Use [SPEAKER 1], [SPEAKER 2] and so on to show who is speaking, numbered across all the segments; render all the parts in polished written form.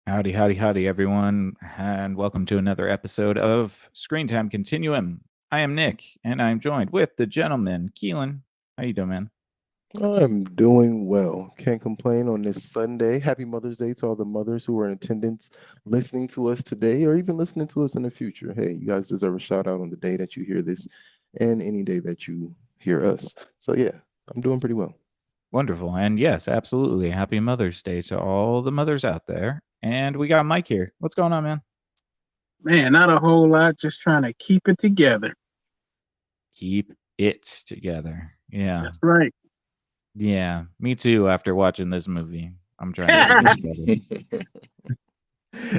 [SPEAKER 1] Howdy, howdy, howdy, everyone, and welcome to another episode of Screen Time Continuum. I am Nick, and I'm joined with the gentleman, Keelan. How you doing, man?
[SPEAKER 2] I'm doing well. Can't complain on this Sunday. Happy Mother's Day to all the mothers who are in attendance listening to us today or even listening to us in the future. Hey, you guys deserve a shout out on the day that you hear this and any day that you hear us. So, yeah, I'm doing pretty well.
[SPEAKER 1] Wonderful, and yes, absolutely. Happy Mother's Day to all the mothers out there. And we got Mike here. What's going on, man?
[SPEAKER 3] Man, not a whole lot, just trying to keep it together.
[SPEAKER 1] Keep it together. Yeah,
[SPEAKER 3] That's right.
[SPEAKER 1] yeah. Me too. After watching this movie, I'm trying to keep it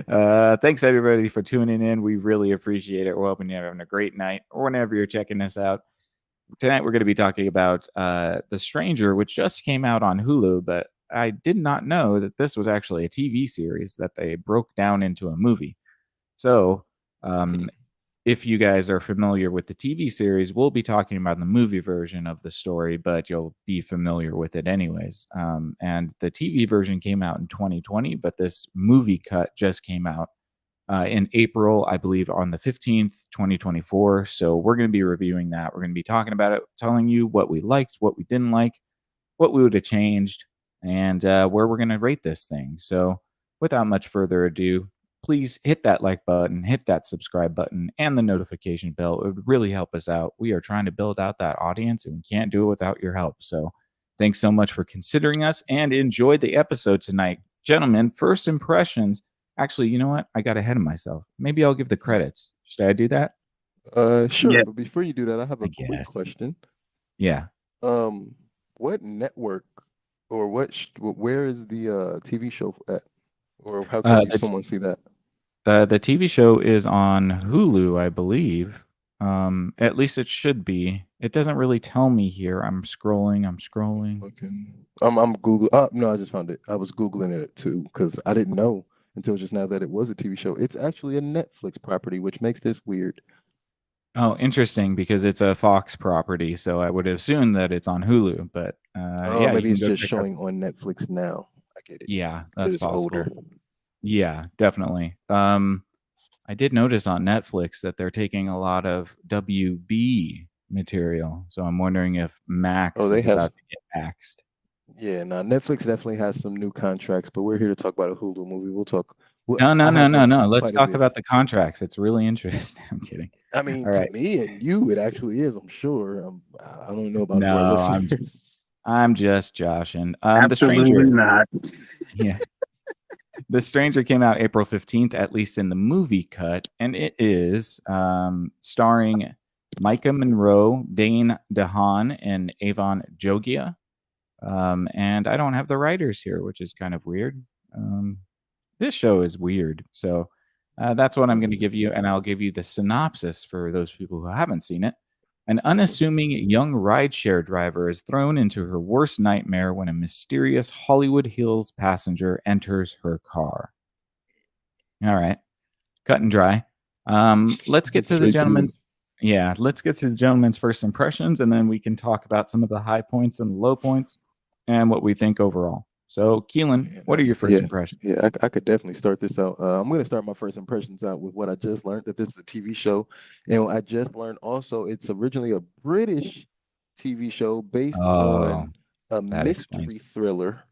[SPEAKER 1] together. Thanks everybody for tuning in. We really appreciate it. We're hoping you're having a great night or whenever you're checking us out. Tonight we're going to be talking about The Stranger, which just came out on Hulu, but I did not know that this was actually a TV series that they broke down into a movie. So, um, if you guys are familiar with the TV series, we'll be talking about the movie version of the story, but you'll be familiar with it anyways. And the TV version came out in 2020, but this movie cut just came out in April, I believe, on the 15th, 2024. So we're going to be reviewing that. We're going to be talking about it, telling you what we liked, what we didn't like, what we would have changed, and where we're going to rate this thing. So without much further ado, please hit that like button, hit that subscribe button, and the notification bell. It would really help us out. We are trying to build out that audience, and we can't do it without your help. So thanks so much for considering us and enjoy the episode tonight. Gentlemen, first impressions. Actually, you know what? I got ahead of myself. Maybe I'll give the credits. Should I do that?
[SPEAKER 2] Sure,
[SPEAKER 3] Yeah.
[SPEAKER 2] but before you do that, I have
[SPEAKER 1] I
[SPEAKER 2] a quick
[SPEAKER 1] guess.
[SPEAKER 2] question.
[SPEAKER 1] Yeah.
[SPEAKER 2] Um, what network or where is the TV show at? Or how can
[SPEAKER 1] Uh,
[SPEAKER 2] you
[SPEAKER 1] the
[SPEAKER 2] someone see that?
[SPEAKER 1] The TV show is on Hulu, I believe. At least it should be. It doesn't really tell me here. I'm scrolling. I'm scrolling.
[SPEAKER 2] Looking. I'm Google. No, I just found it. I was Googling it too because I didn't know until just now that it was a TV show. It's actually a Netflix property, which makes this weird.
[SPEAKER 1] Oh, interesting because it's a Fox property, so I would assume that it's on Hulu. But
[SPEAKER 2] Oh,
[SPEAKER 1] yeah, you
[SPEAKER 2] maybe
[SPEAKER 1] can
[SPEAKER 2] it's
[SPEAKER 1] go
[SPEAKER 2] just
[SPEAKER 1] check out.
[SPEAKER 2] showing on Netflix now. I get it
[SPEAKER 1] Yeah,
[SPEAKER 2] because
[SPEAKER 1] that's
[SPEAKER 2] it's older.
[SPEAKER 1] possible. Yeah, definitely. I did notice on Netflix that they're taking a lot of WB material, so I'm wondering if
[SPEAKER 2] Oh,
[SPEAKER 1] Max
[SPEAKER 2] they
[SPEAKER 1] is
[SPEAKER 2] have.
[SPEAKER 1] about to get axed.
[SPEAKER 2] Yeah, now Netflix definitely has some new contracts, but we're here to talk about a Hulu movie. We'll talk. Well,
[SPEAKER 1] No, no,
[SPEAKER 2] I
[SPEAKER 1] no,
[SPEAKER 2] have
[SPEAKER 1] no, no. Let's
[SPEAKER 2] quite a
[SPEAKER 1] talk
[SPEAKER 2] bit.
[SPEAKER 1] about the contracts. It's really interesting. I'm kidding.
[SPEAKER 2] I mean,
[SPEAKER 1] All
[SPEAKER 2] to
[SPEAKER 1] right.
[SPEAKER 2] me and you, it actually is. I'm sure. I don't know about for our
[SPEAKER 1] No,
[SPEAKER 2] listeners.
[SPEAKER 1] I'm just joshing. The
[SPEAKER 3] Absolutely
[SPEAKER 1] Stranger.
[SPEAKER 3] not.
[SPEAKER 1] Yeah. The Stranger came out April 15th, at least in the movie cut, and it is starring Micah Monroe, Dane DeHaan, and Avon Jogia. And I don't have the writers here, which is kind of weird. Um, this show is weird. So that's what I'm going to
[SPEAKER 2] Mhm.
[SPEAKER 1] give you. And I'll give you the synopsis for those people who haven't seen it. An unassuming young rideshare driver is thrown into her worst nightmare when a mysterious Hollywood Hills passenger enters her car. All right, cut and dry. Let's get
[SPEAKER 2] Get
[SPEAKER 1] to the
[SPEAKER 2] straight to it.
[SPEAKER 1] gentleman's. Yeah, let's get to the gentleman's first impressions, and then we can talk about some of the high points and low points, and what we think overall. So, Keelan,
[SPEAKER 2] Yeah,
[SPEAKER 1] what are your first
[SPEAKER 2] yeah,
[SPEAKER 1] impressions?
[SPEAKER 2] yeah. I could definitely start this out. I'm going to start my first impressions out with what I just learned that this is a TV show, and I just learned also it's originally a British TV show based
[SPEAKER 1] Oh,
[SPEAKER 2] on a
[SPEAKER 1] that explains
[SPEAKER 2] mystery
[SPEAKER 1] it.
[SPEAKER 2] thriller.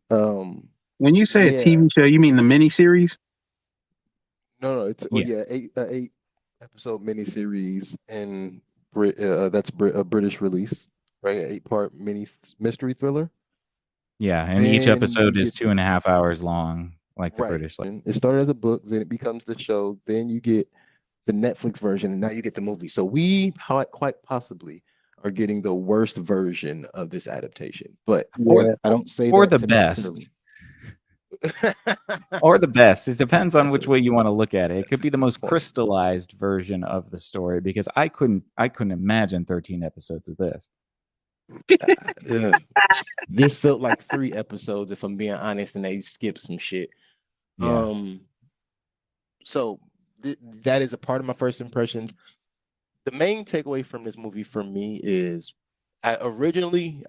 [SPEAKER 2] Um,
[SPEAKER 3] When you say a
[SPEAKER 2] yeah,
[SPEAKER 3] TV show, you mean the miniseries?
[SPEAKER 2] no, it's
[SPEAKER 1] Yeah,
[SPEAKER 2] yeah, eight episode miniseries in a British release, right? 8 part mystery thriller.
[SPEAKER 1] yeah, and each
[SPEAKER 2] Then you
[SPEAKER 1] episode is
[SPEAKER 2] get
[SPEAKER 1] two and a half hours long, like the
[SPEAKER 2] right.
[SPEAKER 1] British.
[SPEAKER 2] And it started as a book, then it becomes the show, then you get the Netflix version, and now you get the movie. So we quite possibly are getting the worst version of this adaptation. But
[SPEAKER 1] or
[SPEAKER 3] Yeah.
[SPEAKER 2] I don't say
[SPEAKER 1] or
[SPEAKER 2] that
[SPEAKER 1] the
[SPEAKER 2] to necessarily.
[SPEAKER 1] best, or the best. It depends on
[SPEAKER 2] That's
[SPEAKER 1] which
[SPEAKER 2] a
[SPEAKER 1] way you want to look at it. It
[SPEAKER 2] that's
[SPEAKER 1] could
[SPEAKER 2] a
[SPEAKER 1] be the
[SPEAKER 2] good
[SPEAKER 1] most
[SPEAKER 2] point.
[SPEAKER 1] crystallized version of the story because I couldn't imagine 13 episodes of this.
[SPEAKER 2] Yeah. This felt like 3 episodes, if I'm being honest, and they skipped some shit.
[SPEAKER 1] Yeah.
[SPEAKER 2] Um, so that is a part of my first impressions. The main takeaway from this movie for me is I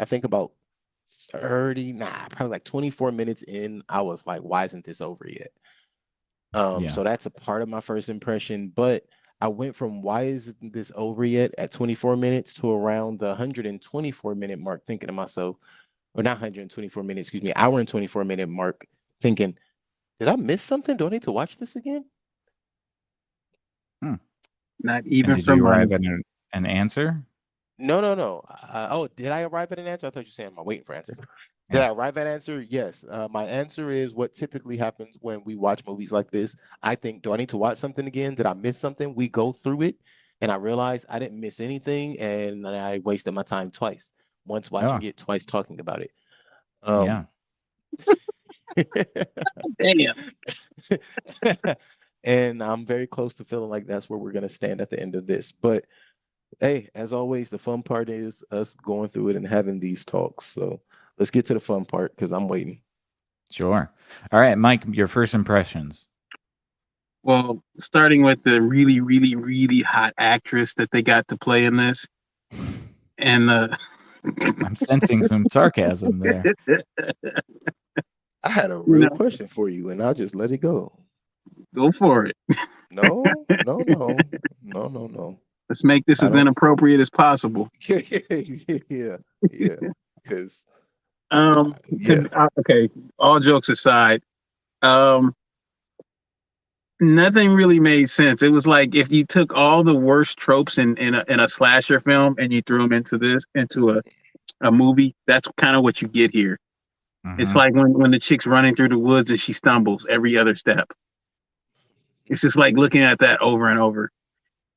[SPEAKER 2] think about probably like 24 minutes in, I was like, why isn't this over yet?
[SPEAKER 1] Yeah.
[SPEAKER 2] So that's a part of my first impression, but I went from why isn't this over yet at 24 minutes to around the 124-minute mark, thinking to myself, or not 124 minutes, excuse me, hour and 24-minute mark, thinking, did I miss something? Do I need to watch this again?
[SPEAKER 1] Hmm.
[SPEAKER 3] Not
[SPEAKER 1] And
[SPEAKER 3] even
[SPEAKER 1] did
[SPEAKER 3] for
[SPEAKER 1] you
[SPEAKER 3] money.
[SPEAKER 1] arrive at an answer?
[SPEAKER 2] No, no, no. Oh, did I arrive at an answer? I thought you were saying I'm waiting for an answer. Did
[SPEAKER 1] Yeah.
[SPEAKER 2] I arrive at an answer? Yes. My answer is what typically happens when we watch movies like this. I think, do I need to watch something again? Did I miss something? We go through it, and I realize I didn't miss anything, and I wasted my time twice. Once
[SPEAKER 1] Oh,
[SPEAKER 2] watching it, twice talking about it.
[SPEAKER 1] yeah.
[SPEAKER 2] Um,
[SPEAKER 3] Damn.
[SPEAKER 2] and I'm very close to feeling like that's where we're gonna stand at the end of this. But hey, as always, the fun part is us going through it and having these talks. So let's get to the fun part because I'm waiting.
[SPEAKER 1] Sure. All right, Mike, your first impressions.
[SPEAKER 3] Well, starting with the really, really, really hot actress that they got to play in this, and
[SPEAKER 1] I'm sensing some sarcasm there.
[SPEAKER 2] I had a
[SPEAKER 3] you
[SPEAKER 2] real
[SPEAKER 3] know,
[SPEAKER 2] question for you, and I'll just let it go.
[SPEAKER 3] go for it.
[SPEAKER 2] No, no, no, no, no, no.
[SPEAKER 3] Let's make this
[SPEAKER 2] I
[SPEAKER 3] as
[SPEAKER 2] don't.
[SPEAKER 3] inappropriate as possible.
[SPEAKER 2] Yeah, yeah, yeah. Because yeah,
[SPEAKER 3] Okay. All jokes aside, um, nothing really made sense. It was like if you took all the worst tropes in a slasher film and you threw them into a movie. That's kind of what you get here. It's
[SPEAKER 1] Hmm.
[SPEAKER 3] like when the chick's running through the woods and she stumbles every other step. It's just like looking at that over and over.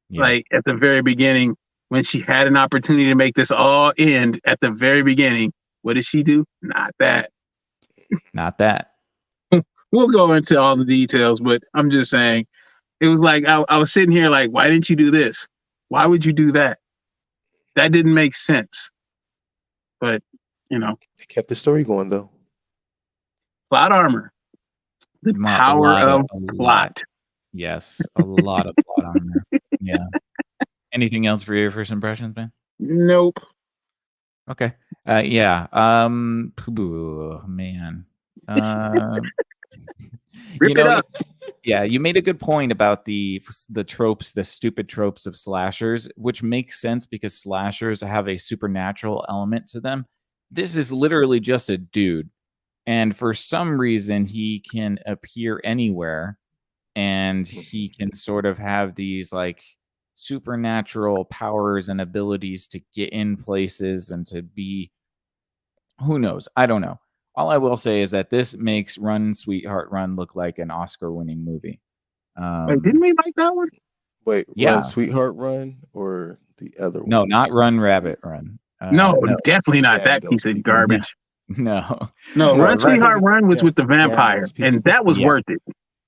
[SPEAKER 1] Yeah.
[SPEAKER 3] Like at the very beginning, when she had an opportunity to make this all end at the very beginning, what did she do? Not that.
[SPEAKER 1] Not that.
[SPEAKER 3] We'll go into all the details, but I'm just saying it was like I was sitting here like, why didn't you do this? Why would you do that? That didn't make sense. But you know,
[SPEAKER 2] they kept the story going though.
[SPEAKER 3] plot armor, the
[SPEAKER 1] A
[SPEAKER 3] power
[SPEAKER 1] lot of
[SPEAKER 3] of
[SPEAKER 1] a lot.
[SPEAKER 3] plot.
[SPEAKER 1] Yes, a lot of plot armor. Yeah. Anything else for your first impressions, man?
[SPEAKER 3] Nope.
[SPEAKER 1] Okay. Yeah. Man. Uh, you
[SPEAKER 3] Rip it
[SPEAKER 1] know,
[SPEAKER 3] up.
[SPEAKER 1] yeah, you made a good point about the tropes, the stupid tropes of slashers, which makes sense because slashers have a supernatural element to them. This is literally just a dude, and for some reason, he can appear anywhere, and he can sort of have these like supernatural powers and abilities to get in places and to be, who knows? I don't know. All I will say is that this makes Run Sweetheart Run look like an Oscar-winning movie.
[SPEAKER 3] Wait, didn't
[SPEAKER 1] Um,
[SPEAKER 3] we like that one?
[SPEAKER 2] Wait, Run
[SPEAKER 1] yeah,
[SPEAKER 2] Sweetheart Run or the other
[SPEAKER 1] no,
[SPEAKER 2] one?
[SPEAKER 1] not Run Rabbit Run.
[SPEAKER 3] No,
[SPEAKER 1] No,
[SPEAKER 3] definitely not
[SPEAKER 2] Gang
[SPEAKER 3] that
[SPEAKER 2] those
[SPEAKER 3] piece of
[SPEAKER 2] people.
[SPEAKER 1] no,
[SPEAKER 3] garbage.
[SPEAKER 1] no,
[SPEAKER 3] No,
[SPEAKER 1] no.
[SPEAKER 3] Run
[SPEAKER 1] Run,
[SPEAKER 3] Sweetheart Run was
[SPEAKER 2] Yeah,
[SPEAKER 3] with the
[SPEAKER 2] gang
[SPEAKER 3] vampire,
[SPEAKER 2] those
[SPEAKER 3] and
[SPEAKER 2] people.
[SPEAKER 3] that was
[SPEAKER 1] yes,
[SPEAKER 3] worth it.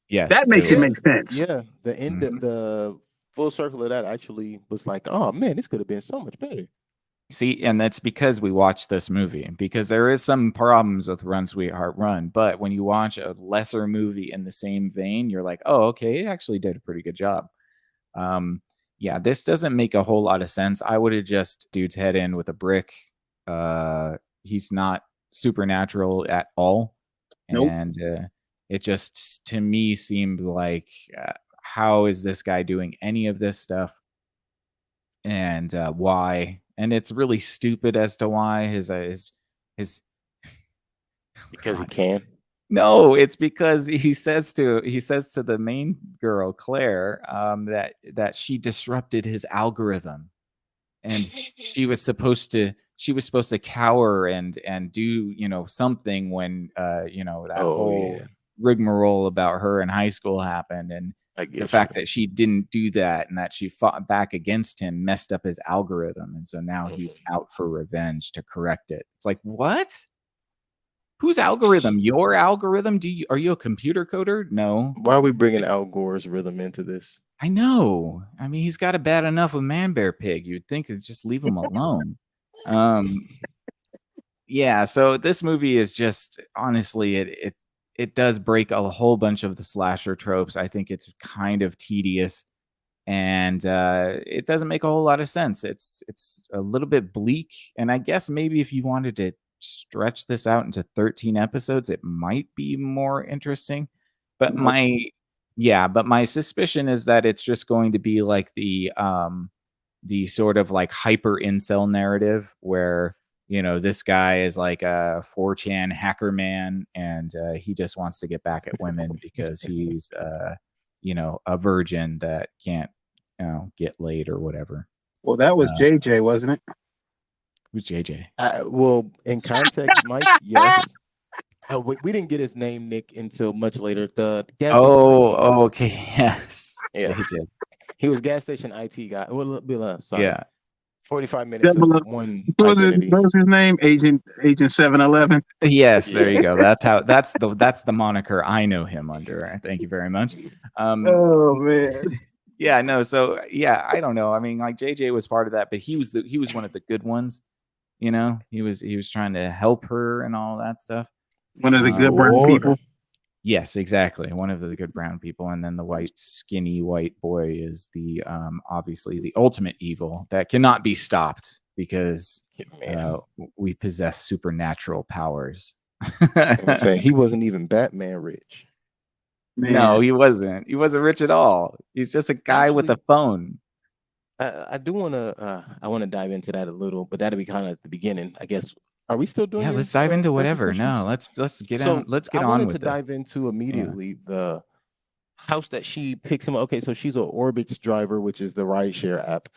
[SPEAKER 1] yes,
[SPEAKER 3] That
[SPEAKER 1] it
[SPEAKER 3] makes it
[SPEAKER 1] was.
[SPEAKER 3] make sense.
[SPEAKER 2] Yeah. The end,
[SPEAKER 1] Mhm.
[SPEAKER 2] the full circle of that actually was like, oh man, this could have been so much better.
[SPEAKER 1] See, and that's because we watched this movie, because there is some problems with Run Sweetheart Run, but when you watch a lesser movie in the same vein, you're like, oh, okay, it actually did a pretty good job. Um, yeah, this doesn't make a whole lot of sense. I would have just dude's head in with a brick. He's not supernatural at all,
[SPEAKER 3] Nope.
[SPEAKER 1] and it just to me seemed like, how is this guy doing any of this stuff, and why? And it's really stupid as to why his
[SPEAKER 2] Because he
[SPEAKER 1] God.
[SPEAKER 2] can.
[SPEAKER 1] No, it's because he says to the main girl Claire, that she disrupted his algorithm, and she was supposed to cower and do, something when, that
[SPEAKER 2] Oh
[SPEAKER 1] whole
[SPEAKER 2] yeah,
[SPEAKER 1] rigmarole about her in high school happened, and
[SPEAKER 2] I
[SPEAKER 1] the
[SPEAKER 2] get you.
[SPEAKER 1] fact that she didn't do that and that she fought back against him messed up his algorithm, and so now he's out for revenge to correct it. It's like, what? Whose algorithm? Your algorithm? Are you a computer coder? No.
[SPEAKER 2] Why are we bringing Al Gore's rhythm into this?
[SPEAKER 1] I know. I mean, he's got it bad enough with Man Bear Pig. You'd think it's just leave him alone. Um, yeah. So this movie is just, honestly, it does break a whole bunch of the slasher tropes. I think it's kind of tedious, and it doesn't make a whole lot of sense. It's a little bit bleak, and I guess maybe if you wanted to stretch this out into 13 episodes, it might be more interesting. But my suspicion is that it's just going to be like the sort of like hyper incel narrative where this guy is like a 4chan hacker man, and he just wants to get back at women because he's a virgin that can't get laid or whatever.
[SPEAKER 3] Well, that was JJ, wasn't it?
[SPEAKER 1] Who's JJ?
[SPEAKER 2] Well, in context, Mike, yes. We didn't get his name, Nick, until much later. The gas station IT.
[SPEAKER 1] Okay, yes.
[SPEAKER 2] Yeah.
[SPEAKER 1] JJ.
[SPEAKER 2] He was gas station IT guy. Well, sorry.
[SPEAKER 1] Yeah.
[SPEAKER 2] 45 minutes of one
[SPEAKER 3] What
[SPEAKER 2] identity.
[SPEAKER 3] was his name? Agent 711.
[SPEAKER 1] Yes, there you go. That's the moniker I know him under. Thank you very much.
[SPEAKER 3] Oh man.
[SPEAKER 1] Yeah, no. So yeah, I don't know. I mean, like JJ was part of that, but he was one of the good ones. He was trying to help her and all that stuff.
[SPEAKER 3] One of the good brown people.
[SPEAKER 1] Yes, exactly. One of the good brown people, and then the white, skinny white boy is the obviously the ultimate evil that cannot be stopped because we possess supernatural powers.
[SPEAKER 2] I'm saying he wasn't even Batman rich.
[SPEAKER 1] Man. No, he wasn't. He wasn't rich at all. He's just a guy with a phone.
[SPEAKER 2] I do want to dive into that a little, but that'll be kind of at the beginning, I guess. Are we still doing?
[SPEAKER 1] Yeah, let's dive into whatever. No, let's get on. Let's get on with this. I wanted to
[SPEAKER 2] dive into immediately the house that she picks him up. Okay, so she's an Orbitz driver, which is the rideshare app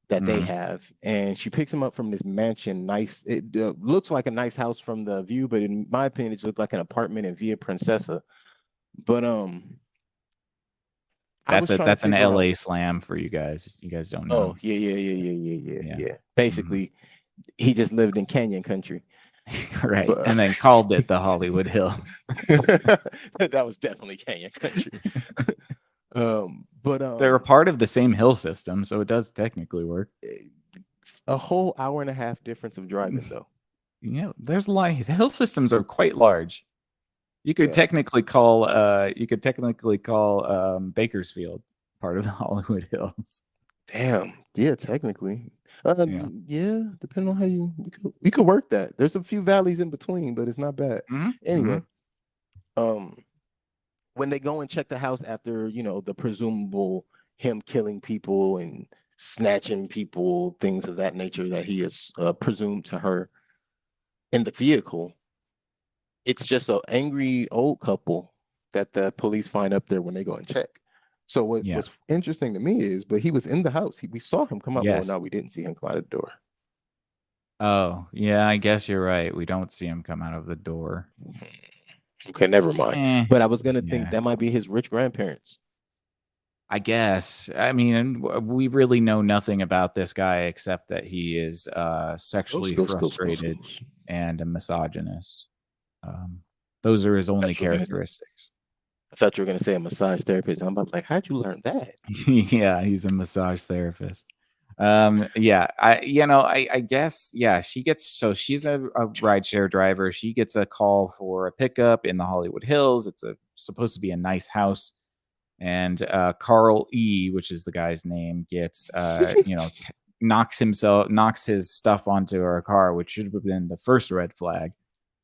[SPEAKER 2] that they have, and she picks him up from this mansion. Nice. It looks like a nice house from the view, but in my opinion, it looks like an apartment in Villa Princesa. But
[SPEAKER 1] that's an LA slam for you guys. You guys don't know.
[SPEAKER 2] Oh yeah. Basically. He just lived in Canyon country.
[SPEAKER 1] Right. And then called it the Hollywood Hills.
[SPEAKER 2] That was definitely Canyon country.
[SPEAKER 1] They're a part of the same hill system, so it does technically work.
[SPEAKER 2] A whole hour and a half difference of driving, though.
[SPEAKER 1] Yeah, there's a lot. The hill systems are quite large. You could technically call Bakersfield part of the Hollywood Hills.
[SPEAKER 2] Damn. Yeah, technically. Yeah, depending on how we could work that. There's a few valleys in between, but it's not bad. Anyway, when they go and check the house after, the presumable him killing people and snatching people, things of that nature that he has presumed to her in the vehicle, it's just an angry old couple that the police find up there when they go and check. So what was interesting to me is, but he was in the house. We saw him come out. Yes. Well, no, we didn't see him come out of the door.
[SPEAKER 1] Oh, yeah, I guess you're right. We don't see him come out of the door.
[SPEAKER 2] Okay, never mind. But I was going to think that might be his rich grandparents.
[SPEAKER 1] I guess. I mean, we really know nothing about this guy except that he is sexually frustrated and a misogynist. Those are his only characteristics.
[SPEAKER 2] I thought you were going to say a massage therapist. I'm about like, how'd you learn that?
[SPEAKER 1] Yeah, he's a massage therapist. I guess, she's a rideshare driver. She gets a call for a pickup in the Hollywood Hills. It's supposed to be a nice house. And Carl E., which is the guy's name, gets, knocks his stuff onto her car, which should have been the first red flag.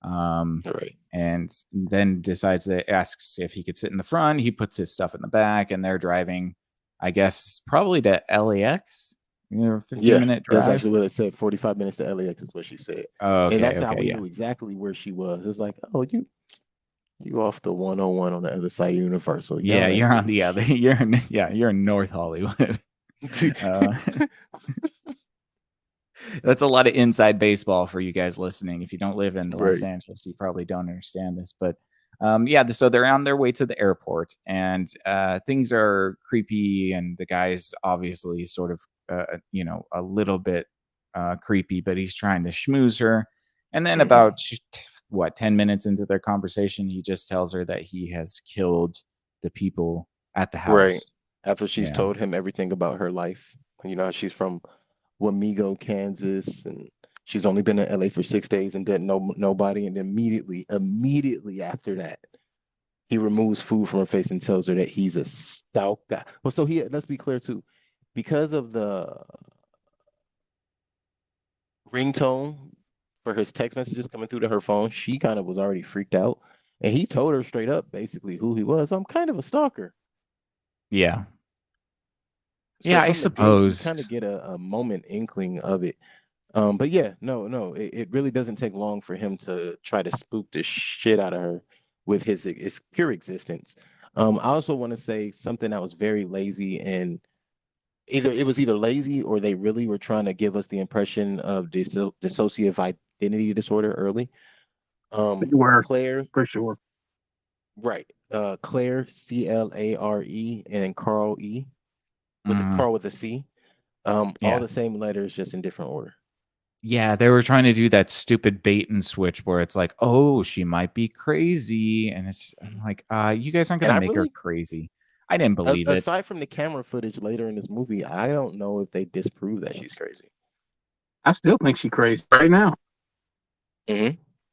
[SPEAKER 2] Right.
[SPEAKER 1] And then asks if he could sit in the front. He puts his stuff in the back, and they're driving, I guess, probably to LAX. 15-minute drive.
[SPEAKER 2] That's actually what it said. 45 minutes to LAX is what she said.
[SPEAKER 1] Oh, okay,
[SPEAKER 2] and that's how we knew exactly where she was. It's like, oh, you off the 101 on the other side of Universal.
[SPEAKER 1] Yeah, you're on the other. You're in North Hollywood. That's a lot of inside baseball for you guys listening. If you don't live in Los Angeles, you probably don't understand this. But so they're on their way to the airport, and things are creepy, and the guy's obviously sort of, a little bit creepy, but he's trying to schmooze her. And then about 10 minutes into their conversation, he just tells her that he has killed the people at the house.
[SPEAKER 2] Right. After she's told him everything about her life. She's from Wamego, Kansas, and she's only been in LA for 6 days and didn't know nobody. And immediately after that, he removes food from her face and tells her that he's a stout guy. Well, so let's be clear too, because of the ringtone for his text messages coming through to her phone, she kind of was already freaked out. And he told her straight up, basically, who he was. I'm kind of a stalker.
[SPEAKER 1] Yeah.
[SPEAKER 2] So
[SPEAKER 1] Yeah, I
[SPEAKER 2] from the gate, you kind of
[SPEAKER 1] suppose.
[SPEAKER 2] get a moment inkling of it. But yeah, no, it really doesn't take long for him to try to spook the shit out of her with his pure existence. I also want to say something that was very lazy, and either lazy or they really were trying to give us the impression of dissociative identity disorder early.
[SPEAKER 3] They were
[SPEAKER 2] Claire,
[SPEAKER 3] for sure.
[SPEAKER 2] right? Claire, Clare, and Carl E with a
[SPEAKER 1] Mhm.
[SPEAKER 2] Carl with a C. All
[SPEAKER 1] Yeah.
[SPEAKER 2] the same letters, just in different order.
[SPEAKER 1] Yeah, they were trying to do that stupid bait and switch where it's like, "Oh, she might be crazy," and I'm like, you guys aren't
[SPEAKER 2] And
[SPEAKER 1] gonna
[SPEAKER 2] I
[SPEAKER 1] make her
[SPEAKER 2] really,
[SPEAKER 1] crazy." I didn't believe it.
[SPEAKER 2] aside from the camera footage later in this movie, I don't know if they disprove that she's crazy.
[SPEAKER 3] I still think she's crazy right now.
[SPEAKER 2] Hmm.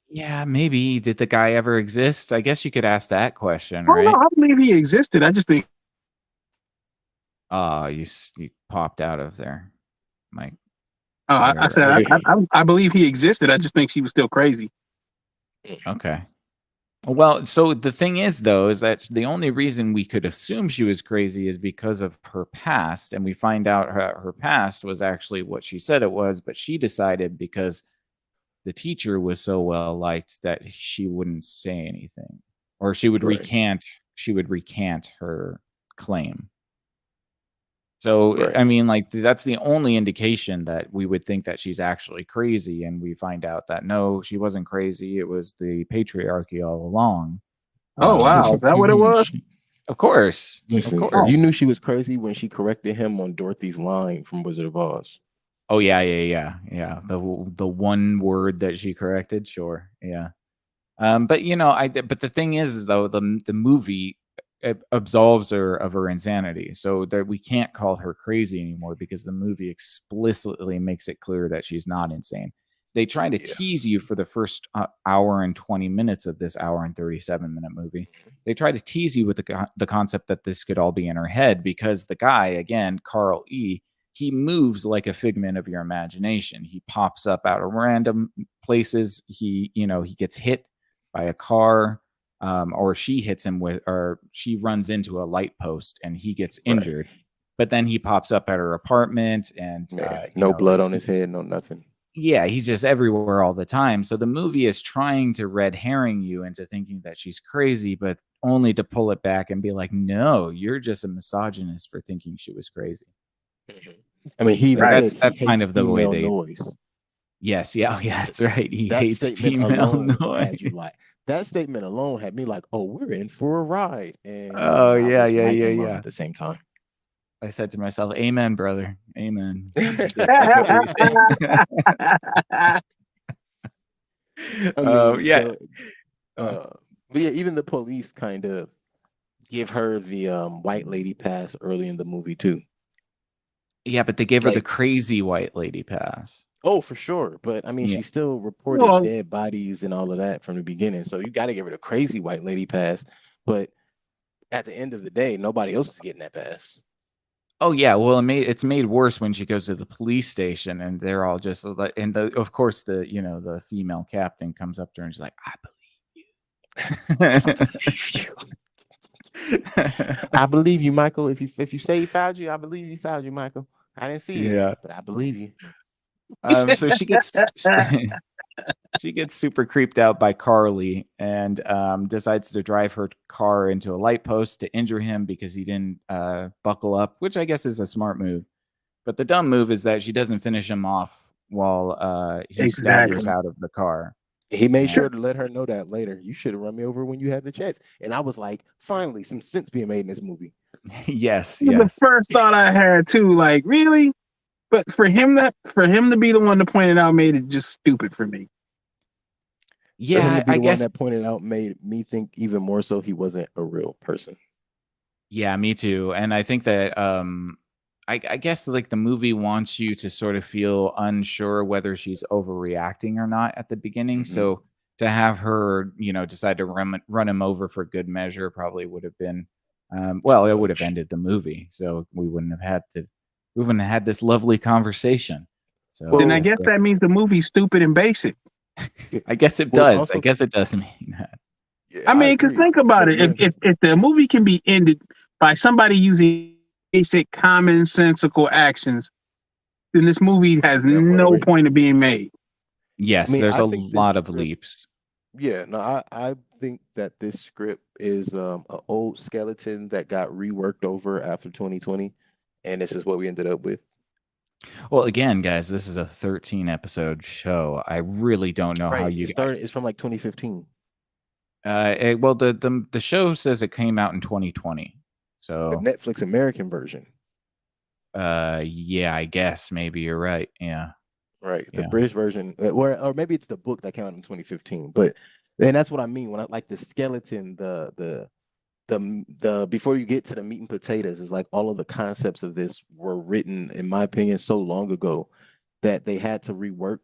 [SPEAKER 1] Yeah, maybe. Did the guy ever exist? I guess you could ask that question,
[SPEAKER 3] Oh no,
[SPEAKER 1] right?
[SPEAKER 3] I believe he existed. I just think
[SPEAKER 1] You popped out of there, Mike.
[SPEAKER 3] I
[SPEAKER 1] You're
[SPEAKER 3] said I believe he existed. I just think she was still crazy.
[SPEAKER 1] okay. Well, so the thing is, though, is that the only reason we could assume she was crazy is because of her past, and we find out her past was actually what she said it was, but she decided because the teacher was so well liked that she wouldn't say anything, or
[SPEAKER 2] Right,
[SPEAKER 1] she would recant her claim. So,
[SPEAKER 2] right.
[SPEAKER 1] I mean, like, that's the only indication that we would think that she's actually crazy, and we find out that no, she wasn't crazy. It was the patriarchy all along.
[SPEAKER 3] Oh wow, is that what it was?
[SPEAKER 1] Of course, of
[SPEAKER 2] Listen,
[SPEAKER 3] Oh,
[SPEAKER 2] you
[SPEAKER 1] course.
[SPEAKER 2] knew she was crazy when she corrected him on Dorothy's line from Wizard of Oz.
[SPEAKER 1] Oh yeah, yeah. The one word that she corrected, sure, yeah. But but the thing is though, the movie absolves her of her insanity, so that we can't call her crazy anymore because the movie explicitly makes it clear that she's not insane. They try to
[SPEAKER 2] Yeah,
[SPEAKER 1] tease you for the first hour and 20 minutes of this hour and 37-minute movie. They try to tease you with the concept that this could all be in her head because the guy, again, Carl E, he moves like a figment of your imagination. He pops up out of random places. He gets hit by a car, or she hits him or she runs into a light post and he gets
[SPEAKER 2] right.
[SPEAKER 1] injured. But then he pops up at her apartment, and
[SPEAKER 2] Yeah, no blood on his head, no nothing.
[SPEAKER 1] yeah, he's just everywhere all the time. So the movie is trying to red herring you into thinking that she's crazy, but only to pull it back and be like, no, you're just a misogynist for thinking she was crazy.
[SPEAKER 2] Mhm. I mean, he even
[SPEAKER 3] right.
[SPEAKER 2] said
[SPEAKER 1] That's
[SPEAKER 2] he
[SPEAKER 1] that's kind
[SPEAKER 2] hates
[SPEAKER 1] of the way
[SPEAKER 2] female
[SPEAKER 1] they.
[SPEAKER 2] noise.
[SPEAKER 1] Yes, yeah, oh, yeah, that's right. He
[SPEAKER 2] That
[SPEAKER 1] hates
[SPEAKER 2] statement
[SPEAKER 1] female
[SPEAKER 2] alone had you
[SPEAKER 1] noise.
[SPEAKER 2] like, that statement alone had me like, oh, we're in for a ride. And
[SPEAKER 1] Oh
[SPEAKER 2] I
[SPEAKER 1] yeah,
[SPEAKER 2] was
[SPEAKER 1] yeah,
[SPEAKER 2] right
[SPEAKER 1] yeah,
[SPEAKER 2] and wrong
[SPEAKER 1] yeah.
[SPEAKER 2] at the same time.
[SPEAKER 1] I said to myself, "Amen, brother. Amen." I get what you're saying.
[SPEAKER 2] I mean,
[SPEAKER 1] Yeah. Uh,
[SPEAKER 2] uh, but yeah, even the police kind of give her the white lady pass early in the movie too.
[SPEAKER 1] yeah, but they gave her the
[SPEAKER 2] Like,
[SPEAKER 1] crazy white lady pass.
[SPEAKER 2] oh, for sure. But I mean,
[SPEAKER 1] Yeah.
[SPEAKER 2] she still reported
[SPEAKER 3] Well,
[SPEAKER 2] dead bodies and all of that from the beginning. So you got to give her the crazy white lady pass. But at the end of the day, nobody else is getting that pass.
[SPEAKER 1] Oh yeah. Well, it's made worse when she goes to the police station and they're all just like, and of course the female captain comes up to her and she's like, "I
[SPEAKER 2] I
[SPEAKER 1] believe
[SPEAKER 2] believe you.
[SPEAKER 1] you."
[SPEAKER 2] I believe you, Michael. If you say he found you, I believe he found you, Michael. I didn't see it,
[SPEAKER 1] Yeah.
[SPEAKER 2] but I believe you.
[SPEAKER 1] So she gets she gets super creeped out by Carly and decides to drive her car into a light post to injure him because he didn't buckle up, which I guess is a smart move. But the dumb move is that she doesn't finish him off while he staggers
[SPEAKER 3] exactly.
[SPEAKER 1] out of the car.
[SPEAKER 2] He made
[SPEAKER 1] And
[SPEAKER 2] sure to let her know that later. You should have run me over when you had the chance. And I was like, finally, some sense being made in this movie.
[SPEAKER 1] yes,
[SPEAKER 3] That was the
[SPEAKER 1] yes.
[SPEAKER 3] first thought I had too. Like, really? But for him to be the one to point it out made it just stupid for me.
[SPEAKER 2] For him to
[SPEAKER 1] Yeah,
[SPEAKER 2] be
[SPEAKER 1] I
[SPEAKER 2] the one
[SPEAKER 1] guess.
[SPEAKER 2] that pointed out made me think even more so he wasn't a real person.
[SPEAKER 1] Yeah, me too. And I think that I guess like the movie wants you to sort of feel unsure whether she's overreacting or not at the beginning.
[SPEAKER 2] Hmm.
[SPEAKER 1] So to have her, decide to run him over for good measure probably would have been
[SPEAKER 2] Too
[SPEAKER 1] well, it would have
[SPEAKER 2] much.
[SPEAKER 1] ended the movie. So we wouldn't have had this lovely conversation.
[SPEAKER 3] Then I
[SPEAKER 1] So
[SPEAKER 2] Well,
[SPEAKER 3] guess that means the movie's stupid and basic.
[SPEAKER 1] I guess it
[SPEAKER 2] Well,
[SPEAKER 1] does.
[SPEAKER 2] also,
[SPEAKER 1] I guess it does mean that.
[SPEAKER 2] yeah,
[SPEAKER 3] I
[SPEAKER 2] I
[SPEAKER 3] mean, because
[SPEAKER 2] agree.
[SPEAKER 3] think about
[SPEAKER 2] But
[SPEAKER 3] it.
[SPEAKER 2] man,
[SPEAKER 3] If the movie can be ended by somebody using basic commonsensical actions, then this movie has
[SPEAKER 2] that
[SPEAKER 3] no
[SPEAKER 2] way.
[SPEAKER 3] point of being made.
[SPEAKER 2] I
[SPEAKER 1] Yes,
[SPEAKER 2] mean,
[SPEAKER 1] there's
[SPEAKER 2] I
[SPEAKER 1] a
[SPEAKER 2] think this
[SPEAKER 1] lot of
[SPEAKER 2] script.
[SPEAKER 1] leaps.
[SPEAKER 2] Yeah, no, I think that this script is an old skeleton that got reworked over after 2020, and this is what we ended up with.
[SPEAKER 1] Well, again, guys, this is a 13 episode show. I really don't know how
[SPEAKER 2] Right.
[SPEAKER 1] you.
[SPEAKER 2] It's from like 2015.
[SPEAKER 1] Well, the show says it came out in 2020.
[SPEAKER 2] The
[SPEAKER 1] So,
[SPEAKER 2] Netflix American version.
[SPEAKER 1] yeah, I guess maybe you're right. Yeah,
[SPEAKER 2] Right. The
[SPEAKER 1] yeah.
[SPEAKER 2] British version, or maybe it's the book that came out in 2015. But and that's what I mean when I like the skeleton, the before you get to the meat and potatoes is like all of the concepts of this were written, in my opinion, so long ago that they had to rework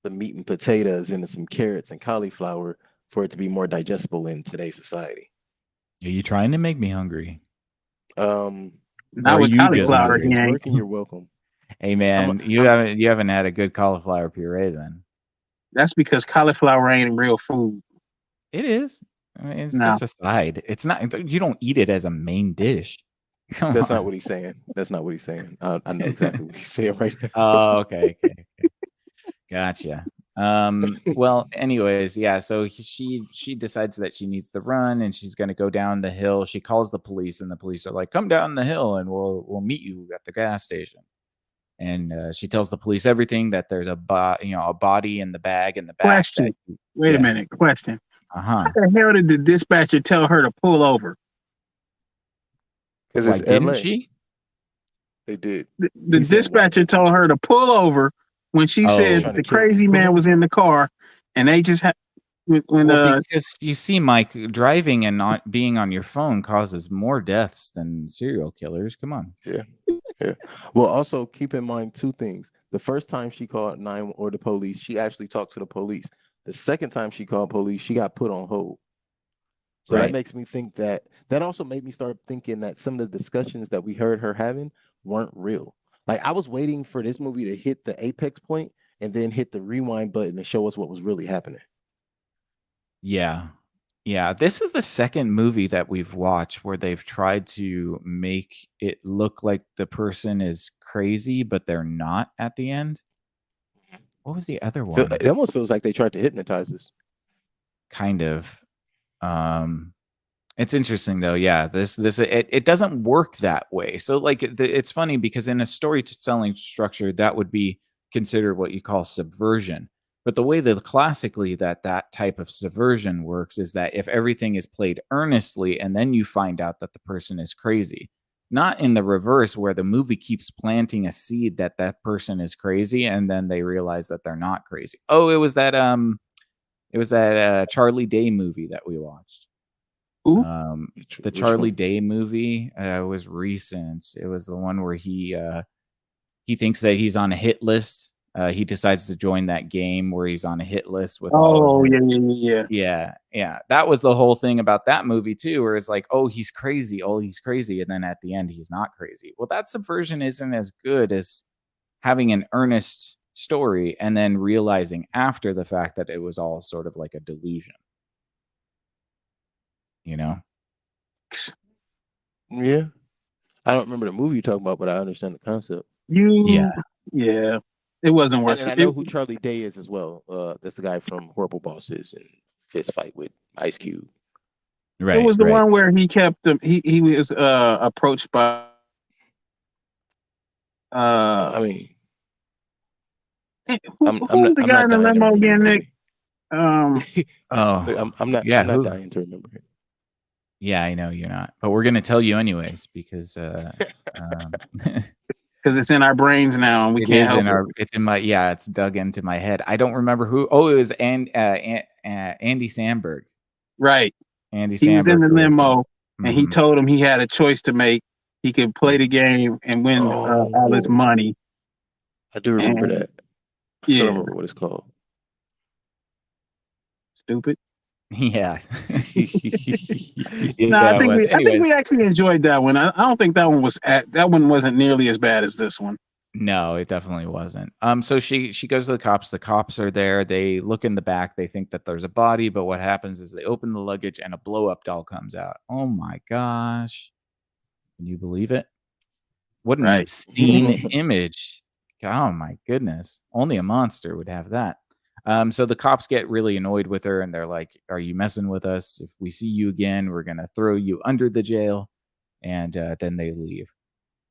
[SPEAKER 2] the meat and potatoes into some carrots and cauliflower for it to be more digestible in today's society.
[SPEAKER 1] Are you trying to make me hungry,
[SPEAKER 2] Um,
[SPEAKER 1] or
[SPEAKER 3] Not
[SPEAKER 1] are
[SPEAKER 3] with
[SPEAKER 1] you just
[SPEAKER 3] cauliflower,
[SPEAKER 1] hungry?
[SPEAKER 3] he
[SPEAKER 2] it's
[SPEAKER 3] ain't.
[SPEAKER 2] working. You're welcome.
[SPEAKER 1] Hey,
[SPEAKER 2] I'm
[SPEAKER 1] man,
[SPEAKER 2] I'm
[SPEAKER 1] you haven't had a good cauliflower puree then.
[SPEAKER 3] That's because cauliflower ain't real food.
[SPEAKER 1] It is. I mean, it's
[SPEAKER 3] No.
[SPEAKER 1] just a side. It's not. You don't eat it as a main dish. Come
[SPEAKER 2] That's not
[SPEAKER 1] on.
[SPEAKER 2] what he's saying. That's not what he's saying. I know exactly what he's saying right now.
[SPEAKER 1] Oh, okay. Gotcha. Well, anyways, yeah, so she decides that she needs to run and she's going to go down the hill. She calls the police and the police are like, "Come down the hill and we'll meet you at the gas station." And she tells the police everything, that there's a body in the bag in the back that
[SPEAKER 3] Question. Wait a
[SPEAKER 1] yes.
[SPEAKER 3] minute. Question.
[SPEAKER 1] Uh-huh.
[SPEAKER 3] How the hell did the dispatcher tell her to pull over?
[SPEAKER 2] Because
[SPEAKER 1] Why
[SPEAKER 2] it's
[SPEAKER 1] didn't
[SPEAKER 2] LA.
[SPEAKER 1] she?
[SPEAKER 2] They did.
[SPEAKER 3] The
[SPEAKER 2] He said why
[SPEAKER 3] dispatcher
[SPEAKER 2] didn't you?
[SPEAKER 3] told her to pull over when she
[SPEAKER 2] He was
[SPEAKER 1] Oh,
[SPEAKER 3] said
[SPEAKER 2] trying to
[SPEAKER 3] the
[SPEAKER 2] kill me.
[SPEAKER 3] crazy man was in the car, and they just had when
[SPEAKER 1] well, because you see, Mike, driving and not being on your phone causes more deaths than serial killers. Come on.
[SPEAKER 2] Yeah. Yeah. Well, also keep in mind two things. The first time she called 9 or the police, she actually talked to the police. The second time she called police, she got put on hold. So that
[SPEAKER 1] Right.
[SPEAKER 2] makes me think that also made me start thinking that some of the discussions that we heard her having weren't real. Like I was waiting for this movie to hit the apex point and then hit the rewind button and show us what was really happening.
[SPEAKER 1] Yeah. Yeah, this is the second movie that we've watched where they've tried to make it look like the person is crazy, but they're not at the end. What was the other one?
[SPEAKER 2] It almost feels like they tried to hypnotize us.
[SPEAKER 1] Kind of. Um, it's interesting though. Yeah, it doesn't work that way. So like it's funny because in a storytelling structure that would be considered what you call subversion. But the way that classically that type of subversion works is that if everything is played earnestly and then you find out that the person is crazy, not in the reverse where the movie keeps planting a seed that that person is crazy and then they realize that they're not crazy. Oh, it was that Charlie Day movie that we watched.
[SPEAKER 3] Who?
[SPEAKER 1] The
[SPEAKER 2] Which
[SPEAKER 1] Charlie
[SPEAKER 2] one?
[SPEAKER 1] Day movie was recent. It was the one where he thinks that he's on a hit list. He decides to join that game where he's on a hit list with all of
[SPEAKER 3] Oh
[SPEAKER 1] the
[SPEAKER 3] yeah.
[SPEAKER 1] yeah. That was the whole thing about that movie too, where it's like, oh, he's crazy, and then at the end he's not crazy. Well, that subversion isn't as good as having an earnest story and then realizing after the fact that it was all sort of like a delusion. You know?
[SPEAKER 2] Yeah. I don't remember the movie you're talking about, but I understand the concept.
[SPEAKER 1] Yeah.
[SPEAKER 3] Yeah. It wasn't worth
[SPEAKER 2] And I
[SPEAKER 3] it.
[SPEAKER 2] know who Charlie Day is as well. That's the guy from Horrible Bosses and Fist Fight with Ice Cube.
[SPEAKER 1] Right.
[SPEAKER 3] It was the
[SPEAKER 1] right.
[SPEAKER 3] one where he kept he was approached by
[SPEAKER 2] I mean,
[SPEAKER 3] who
[SPEAKER 2] I'm
[SPEAKER 3] was the
[SPEAKER 2] I'm
[SPEAKER 3] guy
[SPEAKER 2] not
[SPEAKER 3] in the
[SPEAKER 2] dying to
[SPEAKER 3] limo
[SPEAKER 2] remember the
[SPEAKER 3] again, Nick?
[SPEAKER 2] movie.
[SPEAKER 1] Oh,
[SPEAKER 2] I'm
[SPEAKER 1] yeah.
[SPEAKER 2] not dying to remember it.
[SPEAKER 1] Yeah, I know you're not, but we're gonna tell you anyways because
[SPEAKER 3] Because it's in our brains now and we
[SPEAKER 1] it
[SPEAKER 3] can't
[SPEAKER 1] is
[SPEAKER 3] help
[SPEAKER 1] in
[SPEAKER 3] it.
[SPEAKER 1] our. It's in my. Yeah, it's dug into my head. I don't remember who. Oh, it was Andy Samberg.
[SPEAKER 3] Right.
[SPEAKER 1] Andy
[SPEAKER 3] He was in
[SPEAKER 1] Samberg.
[SPEAKER 3] the
[SPEAKER 1] Who was
[SPEAKER 3] limo and he
[SPEAKER 1] Mhm.
[SPEAKER 3] told him he had a choice to make. He could play the game and win all his
[SPEAKER 2] Oh,
[SPEAKER 3] money.
[SPEAKER 2] I do remember
[SPEAKER 3] And
[SPEAKER 2] that. I still
[SPEAKER 3] yeah,
[SPEAKER 2] remember what it's called.
[SPEAKER 3] stupid.
[SPEAKER 1] Yeah.
[SPEAKER 3] No,
[SPEAKER 1] Yeah, it was.
[SPEAKER 3] I think
[SPEAKER 1] Anyways,
[SPEAKER 3] we actually enjoyed that one. I don't think that one wasn't nearly as bad as this one.
[SPEAKER 1] No, it definitely wasn't. So she goes to the cops. The cops are there. They look in the back. They think that there's a body, but what happens is they open the luggage and a blow up doll comes out. Oh my gosh. Can you believe it? What an
[SPEAKER 3] Right.
[SPEAKER 1] obscene image. Oh my goodness. Only a monster would have that. So the cops get really annoyed with her and they're like, "Are you messing with us? If we see you again, we're going to throw you under the jail." And then they leave.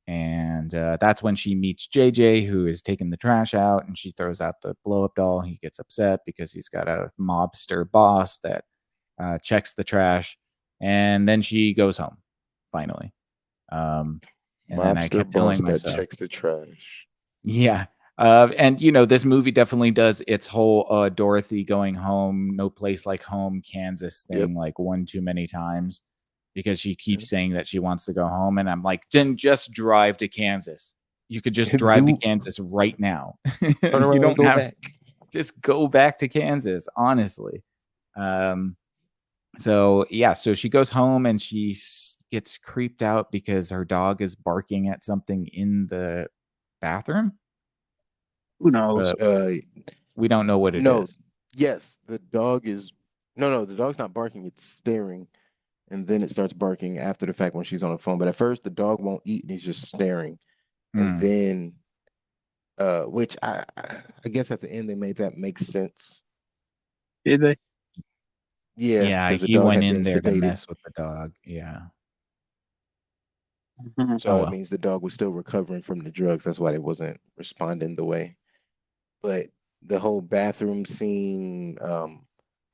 [SPEAKER 1] And that's when she meets JJ, who is taking the trash out, and she throws out the blow up doll. He gets upset because he's got a mobster boss that checks the trash. And then she goes home, finally. And then I
[SPEAKER 2] Mobster
[SPEAKER 1] kept
[SPEAKER 2] boss
[SPEAKER 1] telling
[SPEAKER 2] that
[SPEAKER 1] myself,
[SPEAKER 2] checks the trash.
[SPEAKER 1] yeah. And this movie definitely does its whole Dorothy going home, no place like home, Kansas
[SPEAKER 2] Yep.
[SPEAKER 1] thing like one too many times because she keeps
[SPEAKER 2] Yep.
[SPEAKER 1] saying that she wants to go home. And I'm like, then just drive to Kansas. You could just drive to
[SPEAKER 2] Do
[SPEAKER 1] Kansas right now.
[SPEAKER 2] turn
[SPEAKER 1] You
[SPEAKER 2] around and
[SPEAKER 1] don't
[SPEAKER 2] go
[SPEAKER 1] have
[SPEAKER 2] back.
[SPEAKER 1] just go back to Kansas, honestly. Um, so yeah, so she goes home and she gets creeped out because her dog is barking at something in the bathroom,
[SPEAKER 3] Who knows?
[SPEAKER 1] but we don't know what it
[SPEAKER 2] No,
[SPEAKER 1] is.
[SPEAKER 2] yes, the dog is no, the dog's not barking, it's staring, and then it starts barking after the fact when she's on the phone. But at first the dog won't eat and he's just staring. And
[SPEAKER 1] Hmm.
[SPEAKER 2] then which I guess at the end they made that make sense.
[SPEAKER 3] Did they?
[SPEAKER 2] Yeah,
[SPEAKER 1] Yeah,
[SPEAKER 2] because the
[SPEAKER 1] he
[SPEAKER 2] dog
[SPEAKER 1] went
[SPEAKER 2] had
[SPEAKER 1] in
[SPEAKER 2] been
[SPEAKER 1] there to
[SPEAKER 2] sedated.
[SPEAKER 1] mess with the dog. Yeah.
[SPEAKER 3] Mhm.
[SPEAKER 1] Oh
[SPEAKER 2] So it
[SPEAKER 1] well.
[SPEAKER 2] means the dog was still recovering from the drugs. That's why it wasn't responding the way. But the whole bathroom scene,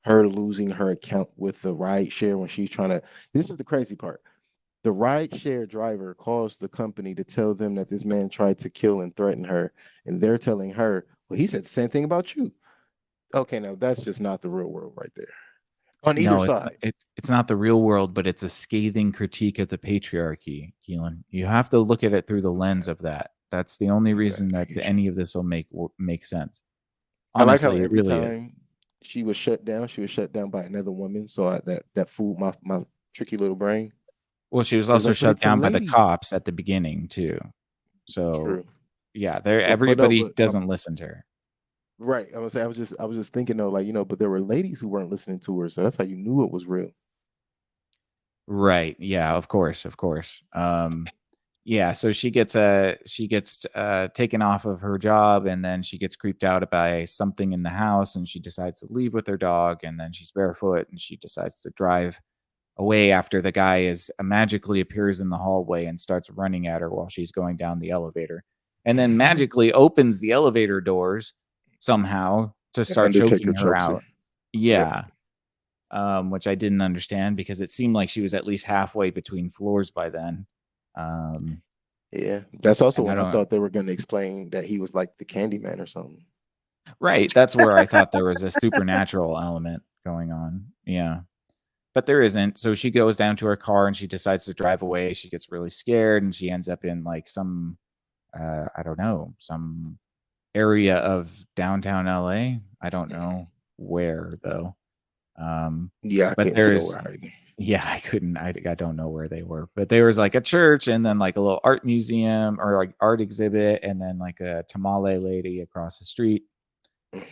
[SPEAKER 2] her losing her account with the ride share when she's trying to. This is the crazy part. The ride share driver calls the company to tell them that this man tried to kill and threaten her, and they're telling her, "Well, he said the same thing about you." Okay, now that's just not the real world right there. On either
[SPEAKER 1] No, it's not,
[SPEAKER 2] side.
[SPEAKER 1] it's not the real world, but it's a scathing critique of the patriarchy, Keelan. You have to look at it through the lens
[SPEAKER 2] Okay,
[SPEAKER 1] of that. That's the only
[SPEAKER 2] okay,
[SPEAKER 1] reason
[SPEAKER 2] I
[SPEAKER 1] that
[SPEAKER 2] get you.
[SPEAKER 1] any of this will make sense.
[SPEAKER 2] I like how
[SPEAKER 1] Honestly, it
[SPEAKER 2] every
[SPEAKER 1] really is.
[SPEAKER 2] time she was shut down, she was shut down by another woman. So that fooled my tricky little brain.
[SPEAKER 1] Well, she was
[SPEAKER 2] It was
[SPEAKER 1] also
[SPEAKER 2] like, but
[SPEAKER 1] shut
[SPEAKER 2] it's a
[SPEAKER 1] down by the
[SPEAKER 2] lady.
[SPEAKER 1] cops at the beginning too. So
[SPEAKER 2] True.
[SPEAKER 1] yeah, there
[SPEAKER 2] But no,
[SPEAKER 1] everybody
[SPEAKER 2] but
[SPEAKER 1] doesn't listen to her.
[SPEAKER 2] right. I was say I was just thinking though, like, but there were ladies who weren't listening to her, so that's how you knew it was real.
[SPEAKER 1] Right. Yeah, of course, of course. Yeah, so she gets taken off of her job and then she gets creeped out by something in the house and she decides to leave with her dog and then she's barefoot and she decides to drive away after the guy is magically appears in the hallway and starts running at her while she's going down the elevator. And then magically opens the elevator doors somehow to
[SPEAKER 2] And
[SPEAKER 1] start
[SPEAKER 2] Undertaker
[SPEAKER 1] choking her
[SPEAKER 2] chokes her.
[SPEAKER 1] out.
[SPEAKER 2] Yep.
[SPEAKER 1] Yeah. Which I didn't understand because it seemed like she was at least halfway between floors by then. Um,
[SPEAKER 2] Yeah. That's also
[SPEAKER 1] and I
[SPEAKER 2] when I
[SPEAKER 1] don't
[SPEAKER 2] thought they were going to explain that he was like the Candyman or something.
[SPEAKER 1] right. That's where I thought there was a supernatural element going on. Yeah. But there isn't. So she goes down to her car and she decides to drive away. She gets really scared and she ends up in like some I don't know, some area of downtown LA. I don't know where though.
[SPEAKER 2] Yeah, I
[SPEAKER 1] But
[SPEAKER 2] can't think of
[SPEAKER 1] there's
[SPEAKER 2] where either.
[SPEAKER 1] yeah, I couldn't. I don't know where they were, but there was like a church and then like a little art museum or like art exhibit and then like a tamale lady across the street.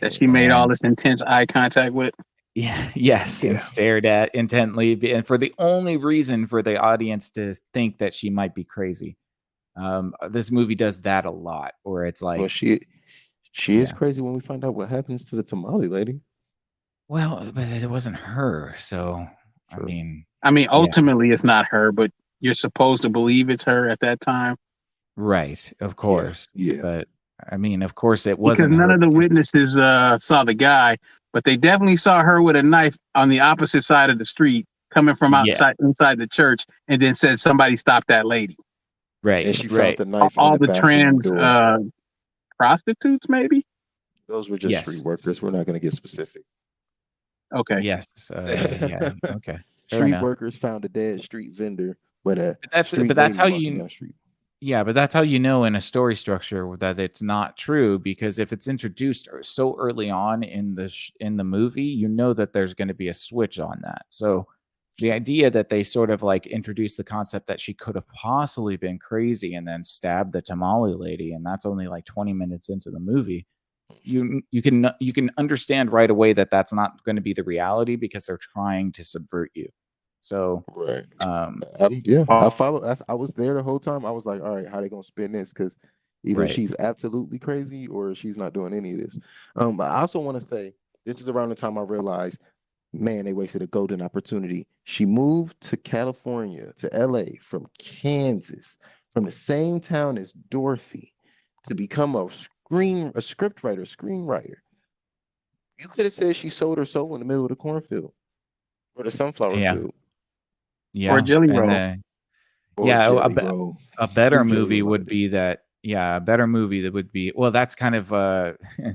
[SPEAKER 3] That she
[SPEAKER 2] Mhm.
[SPEAKER 3] made all
[SPEAKER 1] And
[SPEAKER 3] this intense eye contact with.
[SPEAKER 1] yeah, yes, and
[SPEAKER 2] Yeah.
[SPEAKER 1] stared at intently, and for the only reason for the audience to think that she might be crazy. This movie does that a lot, where it's
[SPEAKER 2] Well,
[SPEAKER 1] like,
[SPEAKER 2] she is
[SPEAKER 1] yeah,
[SPEAKER 2] crazy when we find out what happens to the tamale lady.
[SPEAKER 1] well, but it wasn't her, so I
[SPEAKER 2] True.
[SPEAKER 1] mean,
[SPEAKER 3] I mean,
[SPEAKER 1] yeah,
[SPEAKER 3] ultimately, it's not her, but you're supposed to believe it's her at that time
[SPEAKER 1] right, of
[SPEAKER 2] Yeah.
[SPEAKER 1] course,
[SPEAKER 2] Yeah.
[SPEAKER 1] but I mean, of course, it
[SPEAKER 3] because
[SPEAKER 1] wasn't
[SPEAKER 3] none
[SPEAKER 1] her
[SPEAKER 3] of the
[SPEAKER 1] because
[SPEAKER 3] witnesses saw the guy, but they definitely saw her with a knife on the opposite side of the street coming from
[SPEAKER 1] yeah,
[SPEAKER 3] outside inside the church, and then said somebody stop that lady.
[SPEAKER 1] right,
[SPEAKER 2] And she found
[SPEAKER 1] right,
[SPEAKER 2] the knife in
[SPEAKER 3] All
[SPEAKER 2] the
[SPEAKER 3] the
[SPEAKER 2] bathroom
[SPEAKER 3] trans
[SPEAKER 2] door.
[SPEAKER 3] prostitutes, maybe.
[SPEAKER 2] Those were just street
[SPEAKER 1] yes,
[SPEAKER 2] workers. We're not going to get specific.
[SPEAKER 3] Okay,
[SPEAKER 1] yes, yeah, okay, fair
[SPEAKER 2] Street
[SPEAKER 1] enough.
[SPEAKER 2] workers found a dead street vendor, but a
[SPEAKER 1] But
[SPEAKER 2] street
[SPEAKER 1] that's
[SPEAKER 2] lady
[SPEAKER 1] how
[SPEAKER 2] walking
[SPEAKER 1] you
[SPEAKER 2] down the street.
[SPEAKER 1] Yeah, but that's how you know in a story structure that it's not true because if it's introduced so early on in the movie, you know that there's going to be a switch on that. So the idea that they sort of like introduced the concept that she could have possibly been crazy and then stabbed the tamale lady, and that's only like 20 minutes into the movie. You can understand right away that that's not going to be the reality because they're trying to subvert you. So,
[SPEAKER 2] Right.
[SPEAKER 1] um,
[SPEAKER 2] Yeah, I
[SPEAKER 3] Oh,
[SPEAKER 2] follow. I was there the whole time. I was like, all right, how they gonna spin this? Because either
[SPEAKER 1] right,
[SPEAKER 2] she's absolutely crazy or she's not doing any of this. I also want to say this is around the time I realized, man, they wasted a golden opportunity. She moved to California, to LA from Kansas, from the same town as Dorothy, to become a script writer, screenwriter. You could have said she sold her soul in the middle of the cornfield or the sunflower
[SPEAKER 1] yeah,
[SPEAKER 2] field
[SPEAKER 3] or
[SPEAKER 1] yeah,
[SPEAKER 3] Jelly
[SPEAKER 1] and
[SPEAKER 3] Roll.
[SPEAKER 1] then
[SPEAKER 2] or
[SPEAKER 1] yeah,
[SPEAKER 2] Jelly Roll.
[SPEAKER 1] a better
[SPEAKER 2] Do Jelly
[SPEAKER 1] movie
[SPEAKER 2] Roll
[SPEAKER 1] would be
[SPEAKER 2] Islands.
[SPEAKER 1] that. Yeah, a better movie that would be well. That's kind of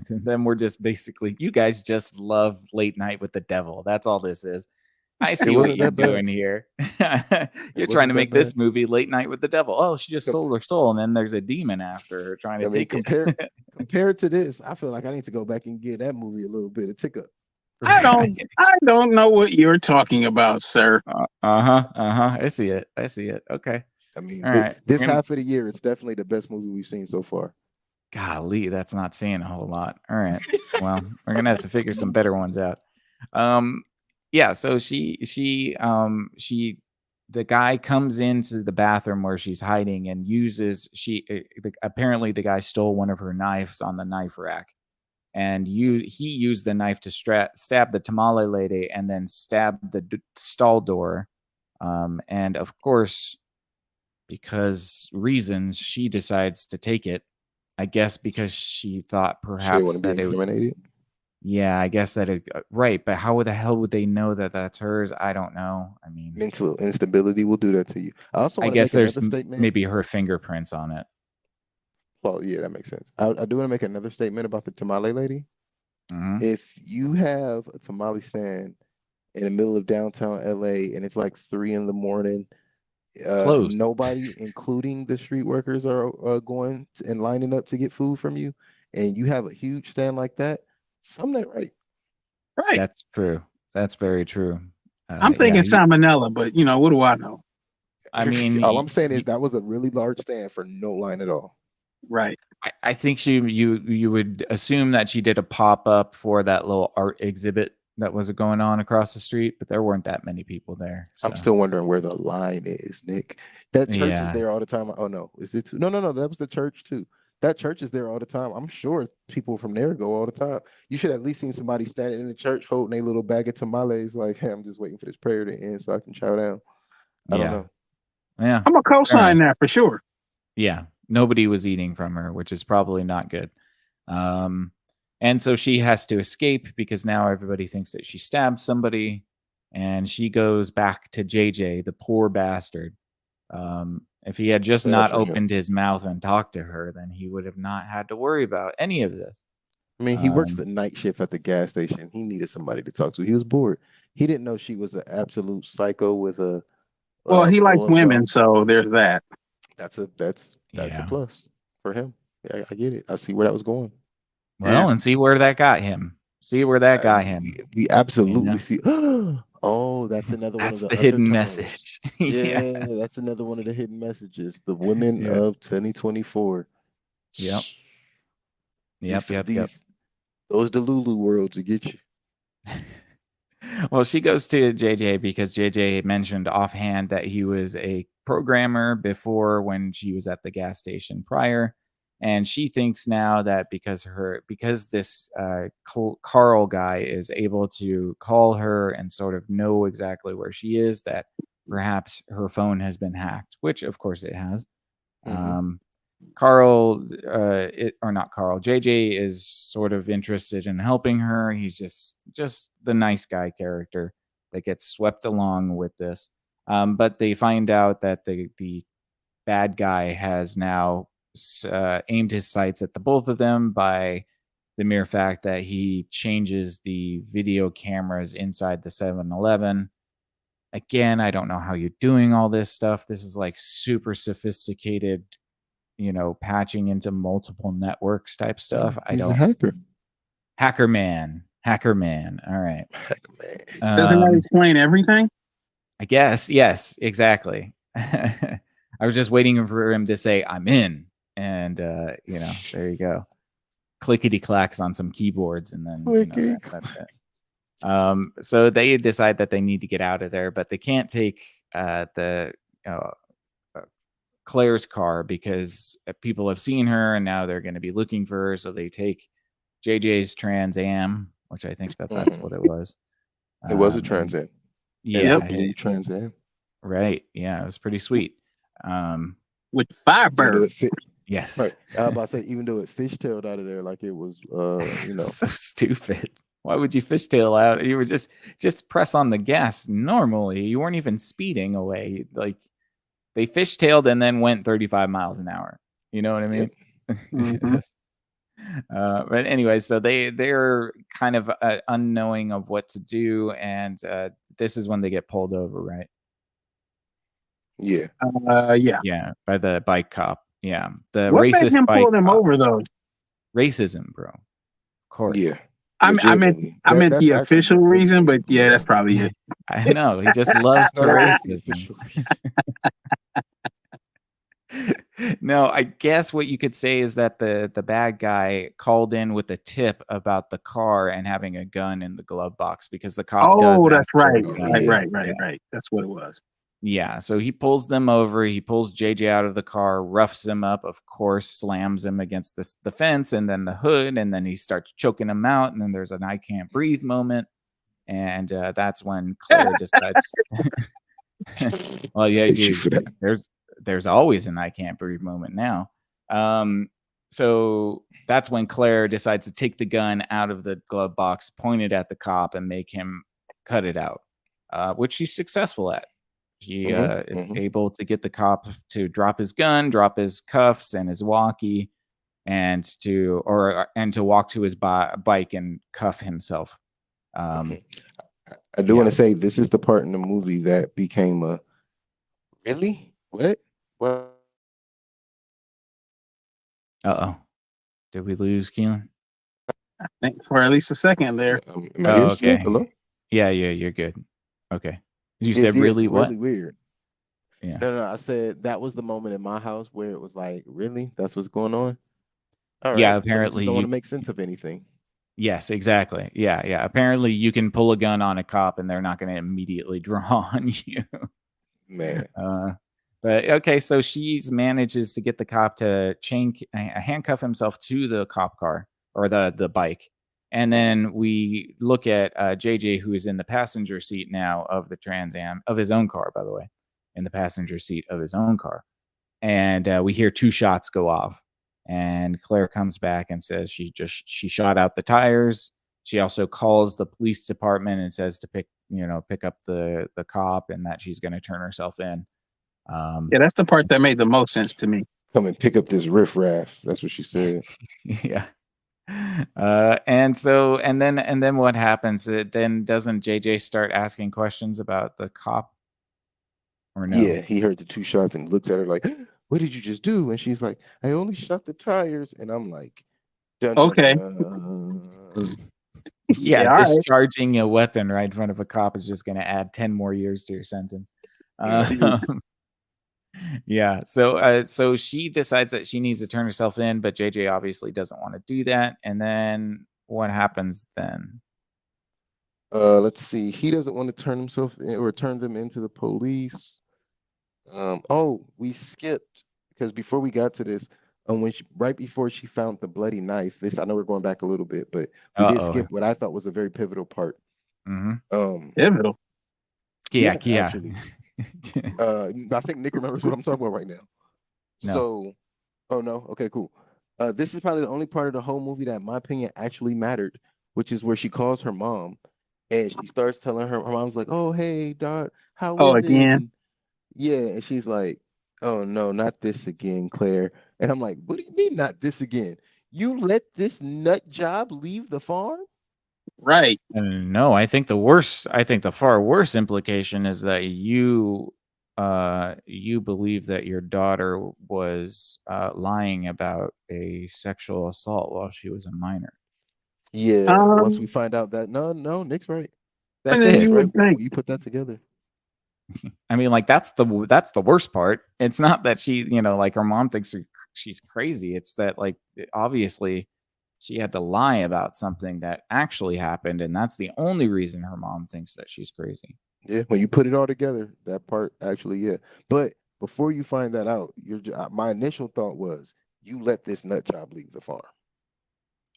[SPEAKER 1] then we're just basically you guys just love Late Night with the Devil. That's all this is. I
[SPEAKER 2] It
[SPEAKER 1] see what
[SPEAKER 2] wasn't
[SPEAKER 1] you're
[SPEAKER 2] that bad.
[SPEAKER 1] doing here.
[SPEAKER 2] It
[SPEAKER 1] You're trying
[SPEAKER 2] wasn't
[SPEAKER 1] to
[SPEAKER 2] that
[SPEAKER 1] make
[SPEAKER 2] bad.
[SPEAKER 1] this movie Late Night with the Devil. Oh, she just
[SPEAKER 2] Com-
[SPEAKER 1] sold her soul, and then there's a demon after her trying to
[SPEAKER 2] I mean,
[SPEAKER 1] take it.
[SPEAKER 2] compared to this, I feel like I need to go back and give that movie a little bit of tick up.
[SPEAKER 1] Right.
[SPEAKER 3] I don't know what you're talking about, sir.
[SPEAKER 1] Uh-huh. Uh-huh. I see it. I see it. Okay.
[SPEAKER 2] I mean,
[SPEAKER 1] All right.
[SPEAKER 2] this half of the year, it's definitely the best movie we've seen so far.
[SPEAKER 1] Golly, that's not saying a whole lot. All right. Well, we're gonna have to figure some better ones out. Um, yeah, so she the guy comes into the bathroom where she's hiding and uses apparently the guy stole one of her knives on the knife rack. And he used the knife to stab the tamale lady and then stab the stall door. And of course, because reasons, she decides to take it. I guess because she thought
[SPEAKER 2] She didn't want
[SPEAKER 1] perhaps
[SPEAKER 2] to be
[SPEAKER 1] that it would.
[SPEAKER 2] incriminated.
[SPEAKER 1] Yeah, I guess that right. But how the hell would they know that that's hers? I don't know. I mean,
[SPEAKER 2] Mental instability will do that to you. I also
[SPEAKER 1] I
[SPEAKER 2] want to
[SPEAKER 1] guess
[SPEAKER 2] make
[SPEAKER 1] there's
[SPEAKER 2] another statement.
[SPEAKER 1] maybe her fingerprints on it.
[SPEAKER 2] Well, yeah, that makes sense. I do want to make another statement about the tamale lady.
[SPEAKER 1] Hmm.
[SPEAKER 2] If you have a tamale stand in the middle of downtown LA and it's like 3 in the morning,
[SPEAKER 1] Closed.
[SPEAKER 2] nobody, including the street workers, are going and lining up to get food from you, and you have a huge stand like that, something ain't right.
[SPEAKER 3] Right.
[SPEAKER 1] That's true. That's very true.
[SPEAKER 3] I'm thinking
[SPEAKER 1] Yeah,
[SPEAKER 3] salmonella, but what do I know?
[SPEAKER 1] I mean,
[SPEAKER 2] All I'm saying is that was a really large stand for no line at all.
[SPEAKER 3] Right.
[SPEAKER 1] I think you would assume that she did a pop up for that little art exhibit that was going on across the street, but there weren't that many people there. So
[SPEAKER 2] I'm still wondering where the line is, Nick. That church is
[SPEAKER 1] yeah,
[SPEAKER 2] there all the time. Oh no, is it too? No, no, no. That was the church too. That church is there all the time. I'm sure people from there go all the time. You should at least seen somebody standing in the church holding a little bag of tamales, like, "Hey, I'm just waiting for this prayer to end so I can chow down." I don't
[SPEAKER 1] yeah,
[SPEAKER 2] know.
[SPEAKER 1] yeah.
[SPEAKER 3] I'm gonna
[SPEAKER 1] Fair enough.
[SPEAKER 3] co-sign that for sure.
[SPEAKER 1] Yeah, nobody was eating from her, which is probably not good. Um, and so she has to escape because now everybody thinks that she stabbed somebody, and she goes back to JJ, the poor bastard. If he had just
[SPEAKER 2] Sad
[SPEAKER 1] not
[SPEAKER 2] for him.
[SPEAKER 1] opened his mouth and talked to her, then he would have not had to worry about any of this.
[SPEAKER 2] I mean, he works
[SPEAKER 1] Um,
[SPEAKER 2] the night shift at the gas station. He needed somebody to talk to. He was bored. He didn't know she was an absolute psycho with a
[SPEAKER 3] Well, he likes
[SPEAKER 2] blowing
[SPEAKER 3] women,
[SPEAKER 2] drum.
[SPEAKER 3] so there's that.
[SPEAKER 2] That's a
[SPEAKER 1] yeah.
[SPEAKER 2] plus for him. Yeah, I get it. I see where that was going.
[SPEAKER 1] Well,
[SPEAKER 3] Yeah.
[SPEAKER 1] and see where that got him. See where that got him.
[SPEAKER 2] We
[SPEAKER 1] You
[SPEAKER 2] absolutely
[SPEAKER 1] know,
[SPEAKER 2] see. Oh, that's another one of
[SPEAKER 1] that's
[SPEAKER 2] the
[SPEAKER 1] the hidden
[SPEAKER 2] undertones.
[SPEAKER 1] message. Yeah.
[SPEAKER 2] Yeah, that's another one of the hidden messages. The women
[SPEAKER 1] Yeah.
[SPEAKER 2] of 2024.
[SPEAKER 1] Yep. Yep. Yep. Yep.
[SPEAKER 2] Those Delulu worlds to get you.
[SPEAKER 1] Well, she goes to JJ because JJ mentioned offhand that he was a programmer before when she was at the gas station prior. And she thinks now that because this Carl guy is able to call her and sort of know exactly where she is, that perhaps her phone has been hacked, which of course it has.
[SPEAKER 2] Mm-hmm.
[SPEAKER 1] Carl, or not Carl, JJ is sort of interested in helping her. He's just the nice guy character that gets swept along with this. But they find out that the bad guy has now aimed his sights at the both of them by the mere fact that he changes the video cameras inside the 7-Eleven. Again, I don't know how you're doing all this stuff. This is like super sophisticated, patching into multiple networks type stuff. I
[SPEAKER 2] He's a
[SPEAKER 1] don't.
[SPEAKER 2] hacker.
[SPEAKER 1] Hacker man. All right.
[SPEAKER 2] Hacker man.
[SPEAKER 3] Doesn't that
[SPEAKER 1] Um,
[SPEAKER 3] explain everything?
[SPEAKER 1] I guess. Yes, exactly. I was just waiting for him to say, I'm in. And, there you go. Clickety clacks on some keyboards. And then,
[SPEAKER 2] Clickety.
[SPEAKER 1] that's it. So they decide that they need to get out of there, but they can't take the Claire's car because people have seen her and now they're going to be looking for her. So they take JJ's Trans Am, which I think that's what it was.
[SPEAKER 2] It was a Trans Am.
[SPEAKER 1] Yeah.
[SPEAKER 2] The blue Trans Am.
[SPEAKER 1] Right. Yeah. It was pretty sweet.
[SPEAKER 3] With
[SPEAKER 2] Even though
[SPEAKER 3] Firebird.
[SPEAKER 2] it fit,
[SPEAKER 1] Yes.
[SPEAKER 2] right. I was about to say, even though it fishtailed out of there like it was,
[SPEAKER 1] So stupid. Why would you fishtail out? You would just press on the gas normally. You weren't even speeding away. Like they fishtailed and then went 35 miles an hour. You know what I mean?
[SPEAKER 3] Mhm.
[SPEAKER 1] But anyway, so they're kind of unknowing of what to do, and this is when they get pulled over, right?
[SPEAKER 2] Yeah.
[SPEAKER 3] Yeah.
[SPEAKER 1] Yeah, by the bike cop. Yeah, the
[SPEAKER 3] What made
[SPEAKER 1] racist
[SPEAKER 3] him
[SPEAKER 1] bike
[SPEAKER 3] pull them
[SPEAKER 1] cop.
[SPEAKER 3] over though?
[SPEAKER 1] Racism, bro. Of course.
[SPEAKER 2] Yeah.
[SPEAKER 3] I meant
[SPEAKER 2] Legitimately.
[SPEAKER 3] the
[SPEAKER 2] That's actually
[SPEAKER 3] official
[SPEAKER 2] what really
[SPEAKER 3] reason,
[SPEAKER 2] made
[SPEAKER 3] but yeah, that's probably it.
[SPEAKER 1] I know. He just loves the
[SPEAKER 2] No, that is the
[SPEAKER 1] racism.
[SPEAKER 2] official reason.
[SPEAKER 1] No, I guess what you could say is that the bad guy called in with a tip about the car and having a gun in the glove box because the cop does
[SPEAKER 3] Oh,
[SPEAKER 1] ask
[SPEAKER 3] that's
[SPEAKER 1] for a
[SPEAKER 3] right.
[SPEAKER 1] gun.
[SPEAKER 3] Right. That's what it was.
[SPEAKER 1] Yeah, so he pulls them over. He pulls JJ out of the car, roughs him up, of course, slams him against the fence and then the hood, and then he starts choking him out. And then there's an I can't breathe moment, and that's when Claire decides. Well, yeah,
[SPEAKER 2] Hate you for that.
[SPEAKER 1] there's always an I can't breathe moment now. So that's when Claire decides to take the gun out of the glove box, point it at the cop, and make him cut it out, which she's successful at. She is able to get the cop to drop his gun, drop his cuffs and his walkie, and to walk to his bike and cuff himself.
[SPEAKER 2] I do want to say this is the part in the movie that became a really what?
[SPEAKER 1] Did we lose Keelan?
[SPEAKER 3] I think for at least a second there.
[SPEAKER 2] Am I here still?
[SPEAKER 1] Okay.
[SPEAKER 2] Hello?
[SPEAKER 1] Yeah, you're good. Okay. You
[SPEAKER 2] It's
[SPEAKER 1] said really what?
[SPEAKER 2] really weird.
[SPEAKER 1] Yeah.
[SPEAKER 2] No, I said that was the moment in my house where it was like, really? That's what's going on? All right.
[SPEAKER 1] Yeah,
[SPEAKER 2] So
[SPEAKER 1] apparently
[SPEAKER 2] just don't want to make sense of anything.
[SPEAKER 1] Yes, exactly. Yeah. Apparently you can pull a gun on a cop and they're not going to immediately draw on you.
[SPEAKER 2] Man.
[SPEAKER 1] But okay, so she manages to get the cop to handcuff himself to the cop car or the bike. And then we look at JJ, who is in the passenger seat now of the Trans Am, of his own car, by the way, in the passenger seat of his own car. And we hear 2 shots go off. And Claire comes back and says she shot out the tires. She also calls the police department and says to pick up the cop and that she's going to turn herself in.
[SPEAKER 3] Yeah, that's the part that made the most sense to me.
[SPEAKER 2] Come and pick up this riffraff. That's what she said.
[SPEAKER 1] Yeah. And then what happens? Then doesn't JJ start asking questions about the cop? Or no?
[SPEAKER 2] Yeah, he heard the 2 shots and looks at her like, what did you just do? And she's like, I only shot the tires. And I'm like, dun, dun,
[SPEAKER 3] Okay.
[SPEAKER 2] dun.
[SPEAKER 1] Yeah,
[SPEAKER 3] all
[SPEAKER 1] discharging a weapon right in front of a cop is just going to add 10 more years to your sentence. Yeah, so she decides that she needs to turn herself in, but JJ obviously doesn't want to do that. And then what happens then?
[SPEAKER 2] Let's see. He doesn't want to turn himself in or turn them into the police. We skipped because before we got to this, right before she found the bloody knife, I know we're going back a little bit, but we did skip what I thought was a very pivotal part.
[SPEAKER 3] Pivotal.
[SPEAKER 1] Yeah.
[SPEAKER 2] Actually. I think Nick remembers what I'm talking about right now.
[SPEAKER 1] No.
[SPEAKER 2] So, oh no, okay, cool. This is probably the only part of the whole movie that, in my opinion, actually mattered, which is where she calls her mom, and she starts telling her mom's like, "Oh, hey, Dot, how is
[SPEAKER 3] again?
[SPEAKER 2] it?" And, yeah, and she's like, "Oh no, not this again, Claire." And I'm like, "What do you mean, not this again? You let this nut job leave the farm?"
[SPEAKER 3] Right.
[SPEAKER 1] No, I think the far worse implication is that you believe that your daughter was lying about a sexual assault while she was a minor.
[SPEAKER 2] Yeah, once we find out that no, Nick's right.
[SPEAKER 1] That's
[SPEAKER 3] then
[SPEAKER 1] it.
[SPEAKER 3] you would think.
[SPEAKER 2] You put that together.
[SPEAKER 1] I mean, like that's the worst part. It's not that she, like her mom thinks she's crazy. It's that like obviously she had to lie about something that actually happened, and that's the only reason her mom thinks that she's crazy.
[SPEAKER 2] Yeah, when you put it all together, that part actually, yeah. But before you find that out, my initial thought was you let this nut job leave the farm.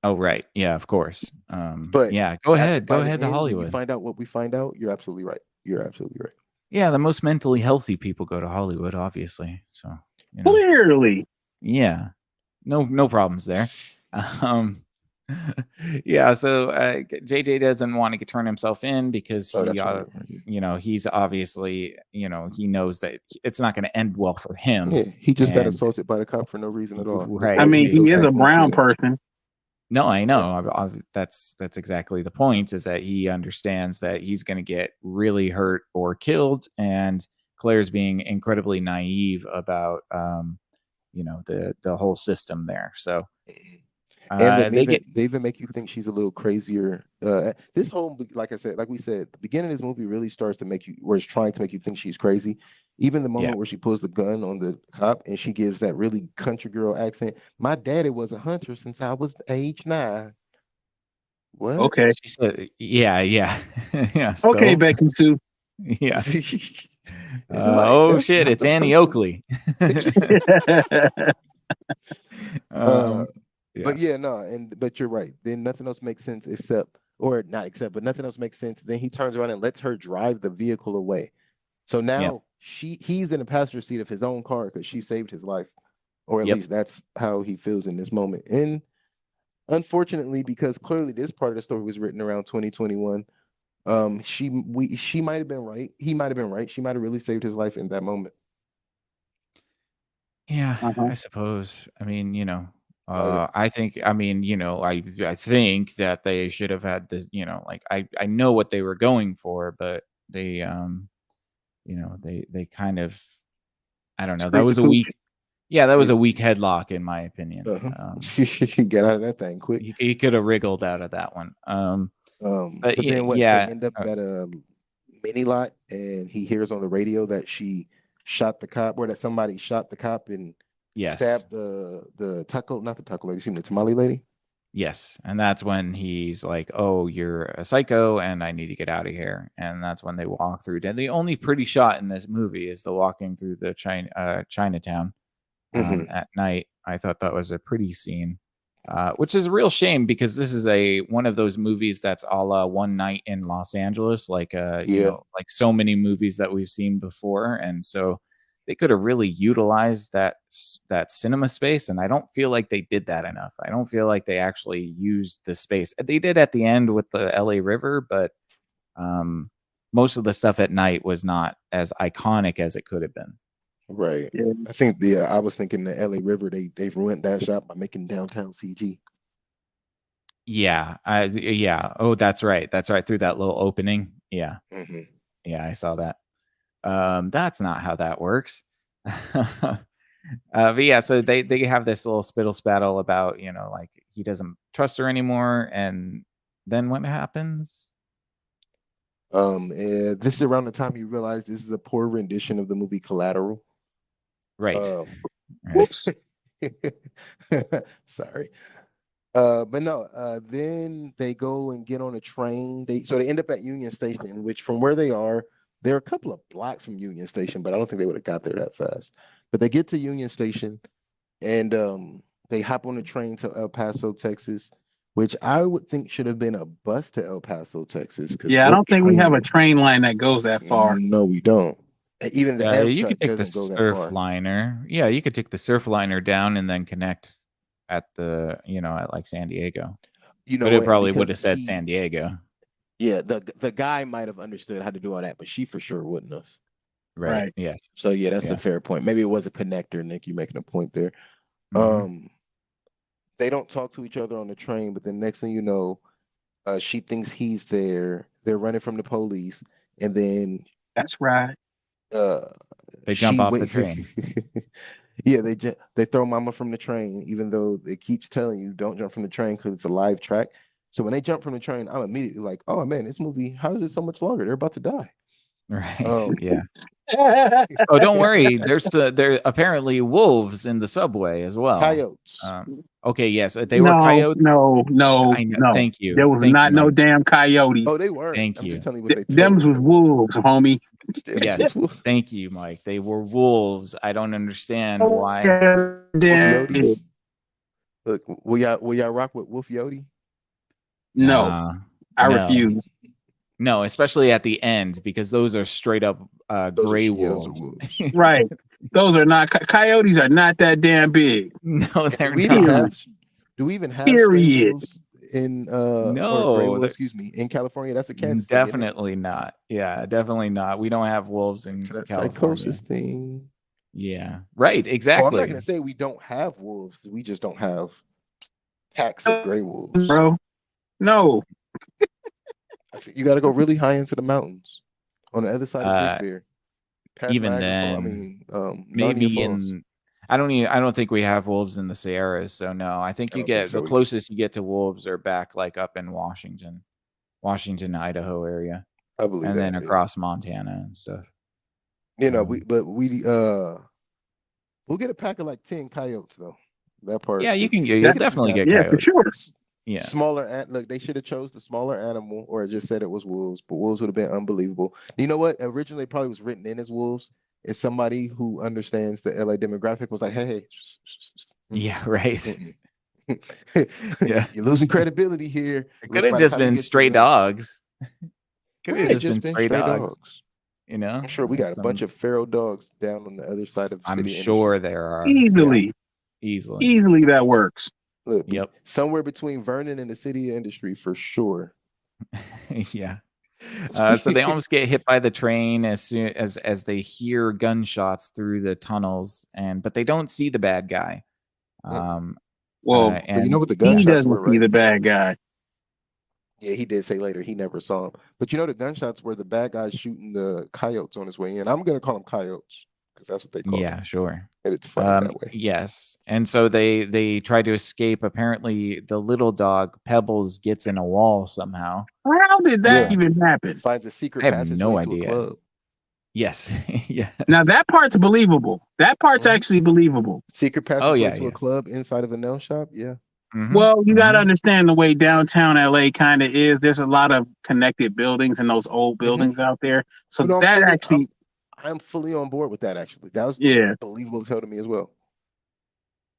[SPEAKER 1] Oh, right. Yeah, of course.
[SPEAKER 2] But
[SPEAKER 1] Yeah, go ahead. Go
[SPEAKER 2] by the
[SPEAKER 1] ahead to
[SPEAKER 2] end, when you
[SPEAKER 1] Hollywood.
[SPEAKER 2] find out what we find out, you're absolutely right. You're absolutely right.
[SPEAKER 1] Yeah, the most mentally healthy people go to Hollywood, obviously. So,
[SPEAKER 3] Clearly.
[SPEAKER 1] yeah. No problems there. Um yeah, so JJ doesn't want to turn himself in because
[SPEAKER 2] Oh,
[SPEAKER 1] he
[SPEAKER 2] that's right.
[SPEAKER 1] he's obviously, he knows that it's not going to end well for him.
[SPEAKER 2] Yeah, he just got
[SPEAKER 1] And
[SPEAKER 2] assaulted by the cop for no reason at all.
[SPEAKER 1] right.
[SPEAKER 3] I mean,
[SPEAKER 2] He's so
[SPEAKER 3] he is a brown
[SPEAKER 2] self-motivated.
[SPEAKER 3] person.
[SPEAKER 1] No, I know. That's exactly the point, is that he understands that he's going to get really hurt or killed, and Claire's being incredibly naive about the whole system there. So
[SPEAKER 2] And then
[SPEAKER 1] they get
[SPEAKER 2] they even make you think she's a little crazier. This whole, like I said, like we said, the beginning of this movie really starts to make you, where it's trying to make you think she's crazy. Even the
[SPEAKER 1] yeah.
[SPEAKER 2] moment where she pulls the gun on the cop and she gives that really country girl accent. My daddy was a hunter since I was age 9. What?
[SPEAKER 3] Okay.
[SPEAKER 1] She said, yeah, yeah. Yeah,
[SPEAKER 3] Okay,
[SPEAKER 1] so
[SPEAKER 3] Becky Sue.
[SPEAKER 1] yeah.
[SPEAKER 2] Like,
[SPEAKER 1] Oh
[SPEAKER 2] that's
[SPEAKER 1] shit,
[SPEAKER 2] not
[SPEAKER 1] it's
[SPEAKER 2] the
[SPEAKER 1] Annie
[SPEAKER 2] person.
[SPEAKER 1] Oakley.
[SPEAKER 2] Uh,
[SPEAKER 1] Yeah.
[SPEAKER 2] but yeah, no, but you're right. Then nothing else makes sense or not except, but nothing else makes sense. Then he turns around and lets her drive the vehicle away. So
[SPEAKER 1] Yep.
[SPEAKER 2] now he's in the passenger seat of his own car because she saved his life, or at
[SPEAKER 1] Yep.
[SPEAKER 2] least that's how he feels in this moment. And unfortunately, because clearly this part of the story was written around 2021, she might have been right. He might have been right. She might have really saved his life in that moment.
[SPEAKER 1] Yeah,
[SPEAKER 3] Uh-huh.
[SPEAKER 1] I suppose. I mean,
[SPEAKER 2] Uh,
[SPEAKER 1] I think, I think that they should have had this, like I know what they were going for, but they they kind of, I don't know. That
[SPEAKER 3] Screwed the
[SPEAKER 1] was a
[SPEAKER 3] pooch.
[SPEAKER 1] weak Yeah, that was
[SPEAKER 2] yeah,
[SPEAKER 1] a weak headlock in my opinion.
[SPEAKER 2] Get out of that thing quick.
[SPEAKER 1] He could have wriggled out of that one. But
[SPEAKER 2] But then what? They
[SPEAKER 1] yeah,
[SPEAKER 2] end up at a mini lot, and he hears on the radio that she shot the cop, or that somebody shot the cop and
[SPEAKER 1] yes.
[SPEAKER 2] stabbed the taco, not the taco lady, excuse me, the tamale lady.
[SPEAKER 1] Yes, and that's when he's like, "Oh, you're a psycho, and I need to get out of here." And that's when they walk through. And the only pretty shot in this movie is the walking through the Chinatown
[SPEAKER 2] Hmm.
[SPEAKER 1] at night. I thought that was a pretty scene, which is a real shame because this is one of those movies that's a la One Night in Los Angeles, like
[SPEAKER 2] Yeah,
[SPEAKER 1] like so many movies that we've seen before, and so they could have really utilized that cinema space, and I don't feel like they did that enough. I don't feel like they actually used the space. They did at the end with the LA River, but um, most of the stuff at night was not as iconic as it could have been.
[SPEAKER 2] right.
[SPEAKER 3] Yeah.
[SPEAKER 2] I think I was thinking the LA River, they ruined that shot by making downtown CG.
[SPEAKER 1] Yeah, yeah. Oh, that's right. That's right. Through that little opening. Yeah,
[SPEAKER 2] Hmm.
[SPEAKER 1] yeah. I saw that. That's not how that works. But yeah, so they have this little spittle spattle about, like he doesn't trust her anymore, and then what happens?
[SPEAKER 2] And this is around the time you realize this is a poor rendition of the movie Collateral.
[SPEAKER 1] Right,
[SPEAKER 2] Um,
[SPEAKER 1] right.
[SPEAKER 3] Whoops.
[SPEAKER 2] sorry. But no, then they go and get on a train. They end up at Union Station, which from where they are, they're a couple of blocks from Union Station, but I don't think they would have got there that fast. But they get to Union Station, and they hop on a train to El Paso, Texas, which I would think should have been a bus to El Paso, Texas, because
[SPEAKER 3] Yeah, I
[SPEAKER 2] what
[SPEAKER 3] don't think we have a
[SPEAKER 2] train?
[SPEAKER 3] train line that goes that far.
[SPEAKER 2] No, we don't. Even the
[SPEAKER 1] You could
[SPEAKER 2] Amtrak
[SPEAKER 1] take the
[SPEAKER 2] doesn't go that
[SPEAKER 1] surf
[SPEAKER 2] far.
[SPEAKER 1] liner. Yeah, you could take the surf liner down and then connect at at like San Diego.
[SPEAKER 2] You know
[SPEAKER 1] But it
[SPEAKER 2] what?
[SPEAKER 1] probably would
[SPEAKER 2] Because
[SPEAKER 1] have said San Diego.
[SPEAKER 2] yeah, the guy might have understood how to do all that, but she for sure wouldn't have.
[SPEAKER 1] Right.
[SPEAKER 3] Right.
[SPEAKER 1] Yes.
[SPEAKER 2] So yeah, that's a
[SPEAKER 1] Yeah.
[SPEAKER 2] fair point. Maybe it was a connector, Nick. You making a point there.
[SPEAKER 1] Hmm.
[SPEAKER 2] They don't talk to each other on the train, but the next thing you know, she thinks he's there. They're running from the police, and then
[SPEAKER 3] That's right.
[SPEAKER 2] uh,
[SPEAKER 1] They jump
[SPEAKER 2] she
[SPEAKER 1] off the
[SPEAKER 2] wait.
[SPEAKER 1] train.
[SPEAKER 2] Yeah, they throw Mama from the train, even though it keeps telling you don't jump from the train because it's a live track. So when they jump from the train, I'm immediately like, oh man, this movie, how is it so much longer? They're about to die.
[SPEAKER 1] Right. Yeah. Oh, don't worry. There apparently wolves in the subway as well.
[SPEAKER 2] Coyotes.
[SPEAKER 1] Okay. Yes, they were coyotes.
[SPEAKER 3] No.
[SPEAKER 1] I know.
[SPEAKER 3] There was
[SPEAKER 1] Thank
[SPEAKER 3] not
[SPEAKER 1] you,
[SPEAKER 3] no
[SPEAKER 1] Mike.
[SPEAKER 3] damn coyotes.
[SPEAKER 2] Oh, they weren't.
[SPEAKER 1] Thank
[SPEAKER 2] I'm
[SPEAKER 1] you.
[SPEAKER 2] just telling you what they told
[SPEAKER 3] Them's
[SPEAKER 2] us.
[SPEAKER 3] was wolves, homie.
[SPEAKER 1] Yes. Thank you, Mike. They were wolves. I don't understand why.
[SPEAKER 2] Wolf Look, will y'all rock with Wolf Yodi?
[SPEAKER 3] No, I refuse.
[SPEAKER 1] No, especially at the end, because those are straight up gray wolves.
[SPEAKER 2] wolves.
[SPEAKER 3] Right. Those are not coyotes. Are not that damn big.
[SPEAKER 1] No, they're
[SPEAKER 3] not.
[SPEAKER 2] Do we even have stray wolves in
[SPEAKER 1] no,
[SPEAKER 2] or gray wolves, excuse me, in California? That's a Kansas thing,
[SPEAKER 1] definitely not. Yeah, definitely not. We don't have wolves in
[SPEAKER 2] that
[SPEAKER 1] California.
[SPEAKER 2] Psychosis thing.
[SPEAKER 1] Yeah, right. Exactly.
[SPEAKER 2] I'm not gonna say we don't have wolves. We just don't have packs of gray wolves,
[SPEAKER 3] bro. No.
[SPEAKER 2] I think you got to go really high into the mountains on the other side of Big Bear. Past
[SPEAKER 1] even
[SPEAKER 2] Niagara
[SPEAKER 1] then,
[SPEAKER 2] Falls, I mean,
[SPEAKER 1] maybe in. I don't think we have wolves in the Sierras. So no, I think the closest you get to wolves are back like up in Washington, Idaho area.
[SPEAKER 2] I believe
[SPEAKER 1] and
[SPEAKER 2] that,
[SPEAKER 1] then across Montana and stuff.
[SPEAKER 2] You know, we'll get a pack of like 10 coyotes though. That part.
[SPEAKER 1] Yeah, you'll definitely get coyotes.
[SPEAKER 3] For sure.
[SPEAKER 1] Yeah.
[SPEAKER 2] Smaller look, they should have chose the smaller animal or just said it was wolves, but wolves would have been unbelievable. You know what? Originally it probably was written in as wolves. It's somebody who understands the LA demographic was like, hey.
[SPEAKER 1] Yeah, right.
[SPEAKER 2] Yeah. You're losing credibility here.
[SPEAKER 1] It could have just been stray dogs.
[SPEAKER 2] Could have just been stray dogs.
[SPEAKER 1] You know?
[SPEAKER 2] I'm sure we got a bunch of feral dogs down on the other side of
[SPEAKER 1] I'm
[SPEAKER 2] city
[SPEAKER 1] sure
[SPEAKER 2] industry.
[SPEAKER 1] there are.
[SPEAKER 3] Easily.
[SPEAKER 1] Yeah.
[SPEAKER 3] Easily that works.
[SPEAKER 2] Look, somewhere between Vernon and the city industry for sure.
[SPEAKER 1] Yeah. So they almost get hit by the train as soon as they hear gunshots through the tunnels, but they don't see the bad guy.
[SPEAKER 2] But
[SPEAKER 1] and
[SPEAKER 2] you know what the gunshots
[SPEAKER 3] he doesn't
[SPEAKER 2] were, right?
[SPEAKER 3] see the bad guy.
[SPEAKER 2] Yeah, he did say later he never saw him. But you know the gunshots were the bad guys shooting the coyotes on his way in. I'm gonna call them coyotes because that's what they call them.
[SPEAKER 1] Yeah, sure.
[SPEAKER 2] And it's funny that way.
[SPEAKER 1] Yes. And so they try to escape. Apparently the little dog Pebbles gets in a wall somehow.
[SPEAKER 3] How did that even happen?
[SPEAKER 2] Finds a secret
[SPEAKER 1] passageway to
[SPEAKER 2] a club.
[SPEAKER 1] Yes. Yeah.
[SPEAKER 3] Now that part's believable. That part's actually believable.
[SPEAKER 2] Secret passageway to a club inside of a nail shop. Yeah.
[SPEAKER 1] Mm-hmm.
[SPEAKER 3] Well, you got to understand the way downtown LA kind of is. There's a lot of connected buildings and those old buildings out there. So
[SPEAKER 2] I'm fully on board with that. Actually, that was believable as hell to me as well.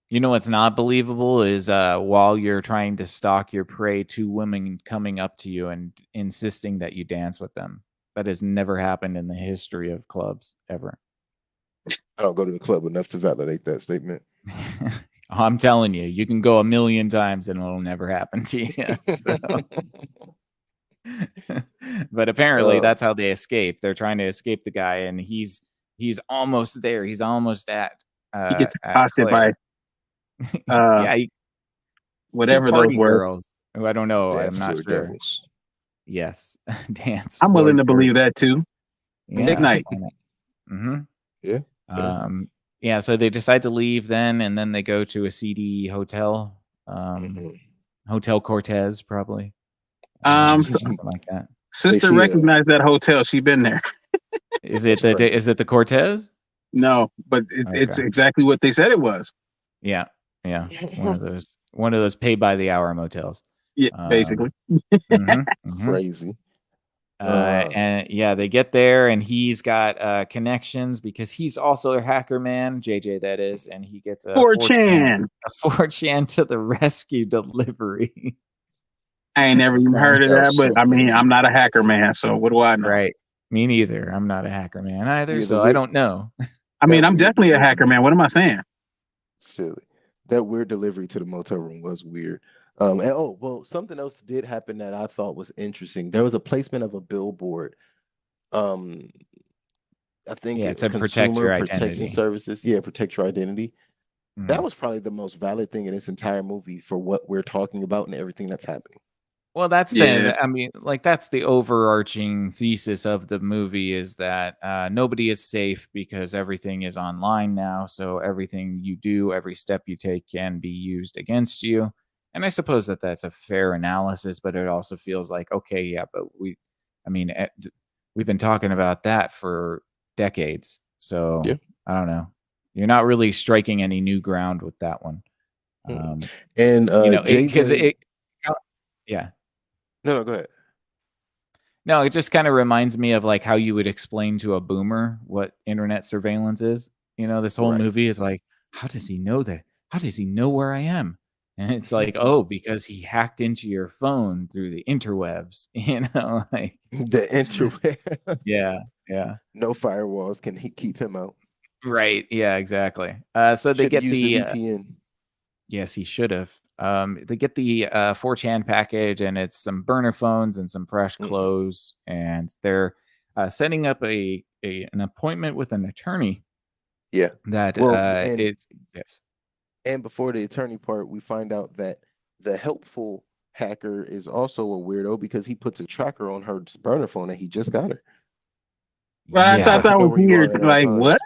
[SPEAKER 1] You know what's not believable is while you're trying to stalk your prey, 2 women coming up to you and insisting that you dance with them. That has never happened in the history of clubs ever.
[SPEAKER 2] I don't go to the club enough to validate that statement.
[SPEAKER 1] I'm telling you, you can go 1,000,000 times and it'll never happen to you. So. But apparently that's how they escape. They're trying to escape the guy, and he's almost there. He's almost at.
[SPEAKER 3] He gets accosted by. Whatever those
[SPEAKER 1] girls. Who I don't know.
[SPEAKER 2] Dance
[SPEAKER 1] I'm not sure.
[SPEAKER 2] Devils.
[SPEAKER 1] Yes, dance.
[SPEAKER 3] I'm willing to believe that too.
[SPEAKER 1] Yeah.
[SPEAKER 3] Ignite.
[SPEAKER 2] Yeah.
[SPEAKER 1] Yeah, so they decide to leave then, and then they go to a seedy hotel, Hotel Cortez, probably. Something like that.
[SPEAKER 3] Sister recognized that hotel. She been there.
[SPEAKER 1] Is it the Cortez?
[SPEAKER 3] No, but it's exactly what they said it was.
[SPEAKER 1] Yeah. One of those pay by the hour motels.
[SPEAKER 3] Yeah, basically.
[SPEAKER 2] Crazy.
[SPEAKER 1] And they get there, and he's got connections because he's also a hacker man, JJ that is, and he gets a 4chan to the rescue delivery.
[SPEAKER 3] I ain't never even heard of that, but I mean, I'm not a hacker man, so what do I know?
[SPEAKER 1] Right. Me neither. I'm not a hacker man either, so I don't know.
[SPEAKER 3] I mean, I'm definitely a hacker man. What am I saying?
[SPEAKER 2] Silly. That weird delivery to the motel room was weird. Something else did happen that I thought was interesting. There was a placement of a billboard. I think
[SPEAKER 1] it's a protect your identity
[SPEAKER 2] services. Yeah, protect your identity. That was probably the most valid thing in this entire movie for what we're talking about and everything that's happening.
[SPEAKER 1] Well, that's that's the overarching thesis of the movie is that nobody is safe because everything is online now. So everything you do, every step you take can be used against you. And I suppose that's a fair analysis, but it also feels like, okay, yeah, but we've been talking about that for decades. So
[SPEAKER 2] Yeah.
[SPEAKER 1] I don't know. You're not really striking any new ground with that one.
[SPEAKER 2] And
[SPEAKER 1] Because
[SPEAKER 2] JJ,
[SPEAKER 1] yeah.
[SPEAKER 2] no, go ahead.
[SPEAKER 1] No, it just kind of reminds me of like how you would explain to a boomer what internet surveillance is. This whole
[SPEAKER 2] Right.
[SPEAKER 1] movie is like, how does he know that? How does he know where I am? And it's like, oh, because he hacked into your phone through the interwebs, like
[SPEAKER 2] The interweb.
[SPEAKER 1] yeah, yeah.
[SPEAKER 2] No firewalls can keep him out.
[SPEAKER 1] Right. Yeah, exactly. So they
[SPEAKER 2] Should have
[SPEAKER 1] get
[SPEAKER 2] used the
[SPEAKER 1] the
[SPEAKER 2] VPN.
[SPEAKER 1] yes, he should have. They get the 4chan package, and it's some burner phones and some fresh clothes, and they're setting up an appointment with an attorney.
[SPEAKER 2] Yeah.
[SPEAKER 1] That
[SPEAKER 2] Well,
[SPEAKER 1] it's yes.
[SPEAKER 2] And before the attorney part, we find out that the helpful hacker is also a weirdo because he puts a tracker on her burner phone that he just got her.
[SPEAKER 3] But I
[SPEAKER 1] Yeah.
[SPEAKER 3] thought that
[SPEAKER 2] Know
[SPEAKER 3] was
[SPEAKER 2] where you are
[SPEAKER 3] weird.
[SPEAKER 2] at all
[SPEAKER 3] Like,
[SPEAKER 2] times.
[SPEAKER 3] what?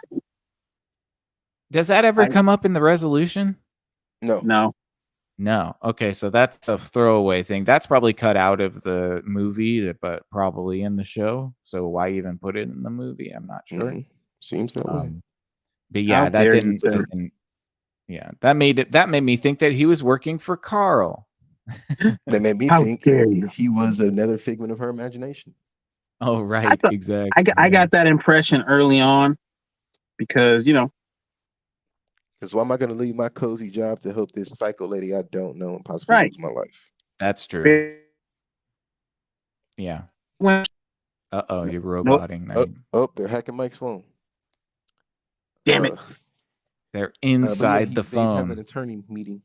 [SPEAKER 1] Does that ever come up in the resolution?
[SPEAKER 2] No.
[SPEAKER 3] No.
[SPEAKER 1] No. Okay, so that's a throwaway thing. That's probably cut out of the movie, but probably in the show. So why even put it in the movie? I'm not sure.
[SPEAKER 2] Seems that way.
[SPEAKER 1] But
[SPEAKER 3] How
[SPEAKER 1] yeah,
[SPEAKER 3] dare you, sir.
[SPEAKER 1] yeah, that made me think that he was working for Carl.
[SPEAKER 2] That made me
[SPEAKER 3] How
[SPEAKER 2] think
[SPEAKER 3] dare you?
[SPEAKER 2] he was another figment of her imagination.
[SPEAKER 1] Oh, right,
[SPEAKER 3] thought-
[SPEAKER 1] exactly.
[SPEAKER 3] I got that impression early on because
[SPEAKER 2] Because why am I going to leave my cozy job to help this psycho lady I don't know and possibly
[SPEAKER 3] Right.
[SPEAKER 2] lose my life?
[SPEAKER 1] That's true. Yeah.
[SPEAKER 3] When,
[SPEAKER 1] Uh-oh, you're
[SPEAKER 3] Nope.
[SPEAKER 1] roboting.
[SPEAKER 2] They're hacking Mike's phone.
[SPEAKER 3] damn it.
[SPEAKER 1] They're
[SPEAKER 2] But yeah,
[SPEAKER 1] inside the
[SPEAKER 2] they have an
[SPEAKER 1] phone.
[SPEAKER 2] attorney meeting.